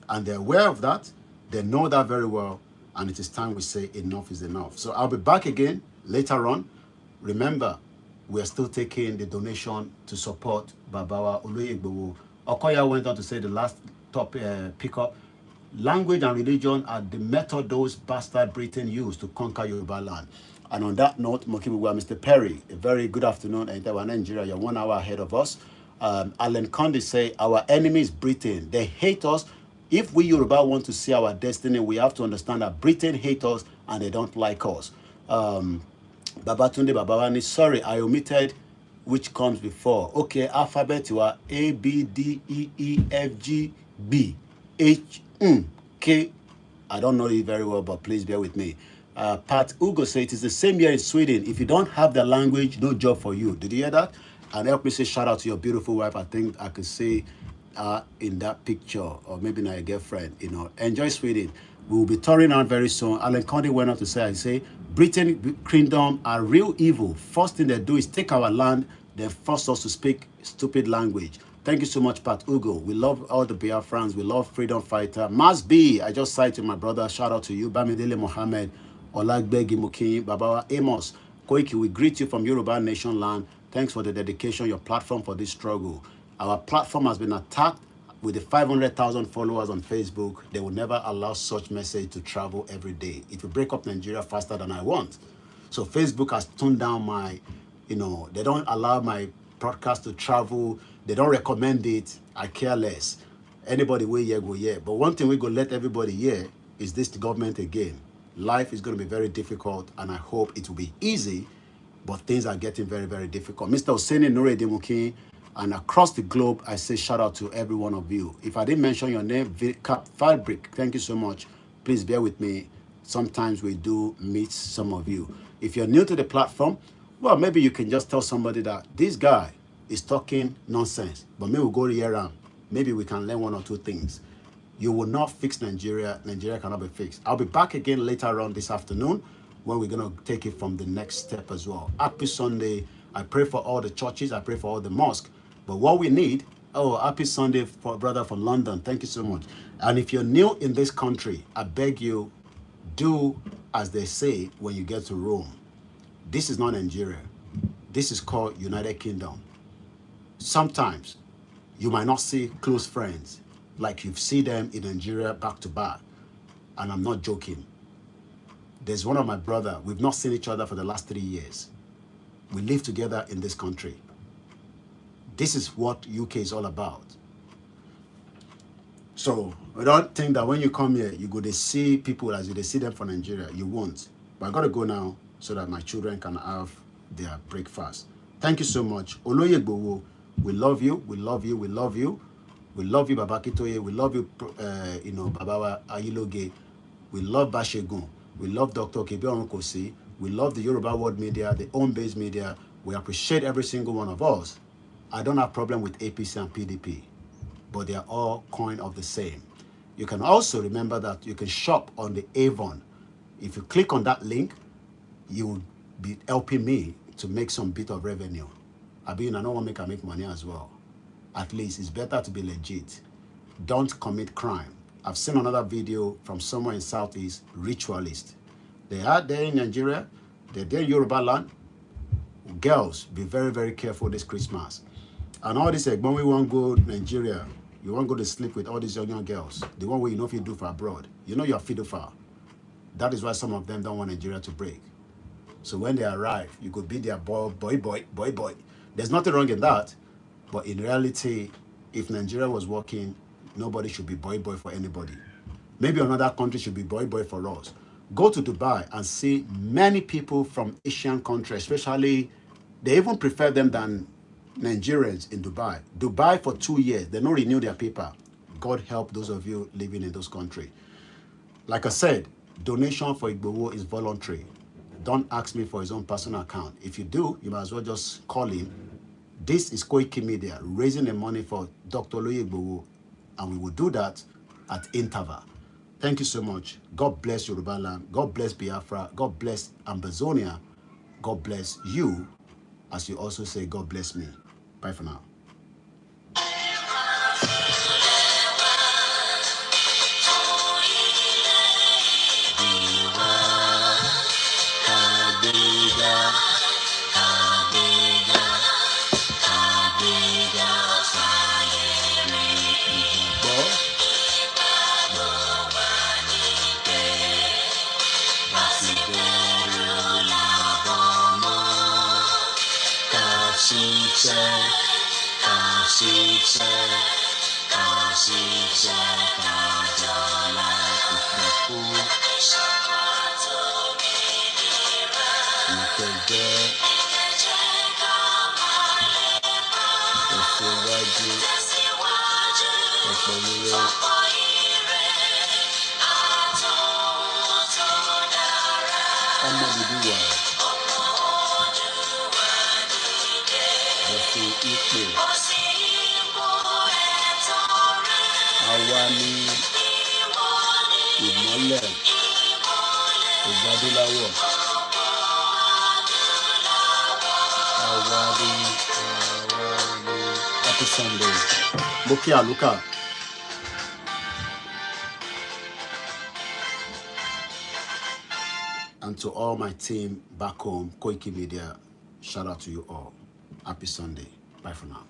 And they're aware of that. They know that very well. And it is time we say enough is enough. So I'll be back again later on. Remember, we are still taking the donation to support Babawa Oluigbowo. Okoya went on to say the last top pickup. Language and religion are the method those bastard Britain used to conquer Yoruba land. And on that note, Mokibuwa, Mr. Perry, a very good afternoon. And Nigeria, you're 1 hour ahead of us. Alan Conde say, our enemy is Britain. They hate us. If we Yoruba want to see our destiny, we have to understand that Britain hates us and they don't like us. Babatunde Babawani, sorry, I omitted which comes before. Okay, alphabet, you are A, B, D, E, E, F, G, B, H, K. I don't know it very well, but please bear with me. Pat Ugo said it is the same here in Sweden. If you don't have the language, no job for you. Did you hear that? And help me say shout out to your beautiful wife. I think I could see in that picture, or maybe not a girlfriend. You know, enjoy Sweden. We will be touring out very soon. Alan Conde went on to say, Britain Kingdom are real evil. First thing they do is take our land, then force us to speak stupid language. Thank you so much, Pat Ugo. We love all the Biafrans. We love freedom fighter. Mas B, I just cited my brother. Shout out to you. Bamidele Mohammed, Olagbegi Muki, Babawa Amos, Koiki, we greet you from Yòrùbá Nation land. Thanks for the dedication, your platform for this struggle. Our platform has been attacked with the 500,000 followers on Facebook. They will never allow such message to travel every day. It will break up Nigeria faster than I want. So Facebook has toned down my, they don't allow my broadcast to travel. They don't recommend it. I care less. Anybody will hear, go hear. But one thing we go let everybody hear is this government again. Life is going to be very difficult, and I hope it will be easy, but things are getting very, very difficult. Mr. Hosseini Nuredi Muki, and across the globe, I say shout out to every one of you. If I didn't mention your name, Cap Fabric, thank you so much. Please bear with me. Sometimes we do meet some of you. If you're new to the platform, well, maybe you can just tell somebody that this guy is talking nonsense, but maybe we'll go here and maybe we can learn one or two things. You will not fix Nigeria. Nigeria cannot be fixed. I'll be back again later on this afternoon when we're going to take it from the next step as well. Happy Sunday. I pray for all the churches. I pray for all the mosques. But what we need, happy Sunday, for brother from London. Thank you so much. And if you're new in this country, I beg you, do as they say when you get to Rome. This is not Nigeria. This is called United Kingdom. Sometimes you might not see close friends like you see them in Nigeria back to back. And I'm not joking. There's one of my brother. We've not seen each other for the last 3 years. We live together in this country. This is what UK is all about. So I don't think that when you come here, you go to see people as you see them from Nigeria. You won't. But I got to go now so that my children can have their breakfast. Thank you so much. Oloye Igboho, we love you. We love you. We love you. We love you, Baba Kitoye. We love you, Baba Ayiloge. We love Bashegun. We love Dr. Kebe Onkosi. We love the Yoruba World Media, the home-based media. We appreciate every single one of us. I don't have problem with APC and PDP, but they are all coin of the same. You can also remember that you can shop on the Avon. If you click on that link, you will be helping me to make some bit of revenue. I mean, I don't want to make money as well. At least it's better to be legit. Don't commit crime. I've seen another video from somewhere in Southeast, ritualist. They are there in Nigeria. They're there in Yoruba land. Girls, be very, very careful this Christmas. And all this, when we want to go Nigeria, you want to go to sleep with all these young girls. The one way you know if you do for abroad. You know you're pedophile. That is why some of them don't want Nigeria to break. So when they arrive, you could be their boy. There's nothing wrong in that. But in reality, if Nigeria was working, nobody should be boy for anybody. Maybe another country should be boy for us. Go to Dubai and see many people from Asian countries, especially, they even prefer them than Nigerians in Dubai. Dubai for 2 years, they don't renew their paper. God help those of you living in those countries. Like I said, donation for Igboho is voluntary. Don't ask me for his own personal account. If you do, you might as well just call him. This is KOIKIMEDIA, raising the money for Dr. Oloye Igboho, and we will do that at interval. Thank you so much. God bless Yoruba land. God bless Biafra. God bless Ambazonia. God bless you, as you also say, God bless me. Bye for now. Happy Sunday. Bukia, Luka. And to all my team back home, KOIKIMEDIA, shout out to you all. Happy Sunday. Bye for now.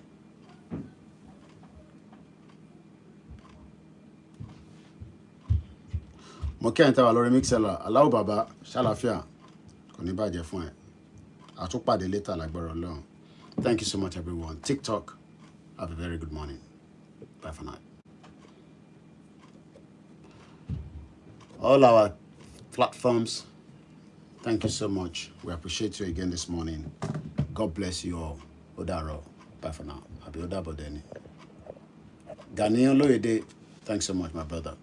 Mokia enta wa lori mixela. Allahu Baba, shalafia. Koni ba je fun e. Atupade later lagbara Ọlọ́run. Thank you so much, everyone. TikTok, have a very good morning. Bye for now. All our platforms, thank you so much. We appreciate you again this morning. God bless you all. Odaro. Bye for now. I'll be Odabo Deni. Ghanaian Loyede, thanks so much, my brother.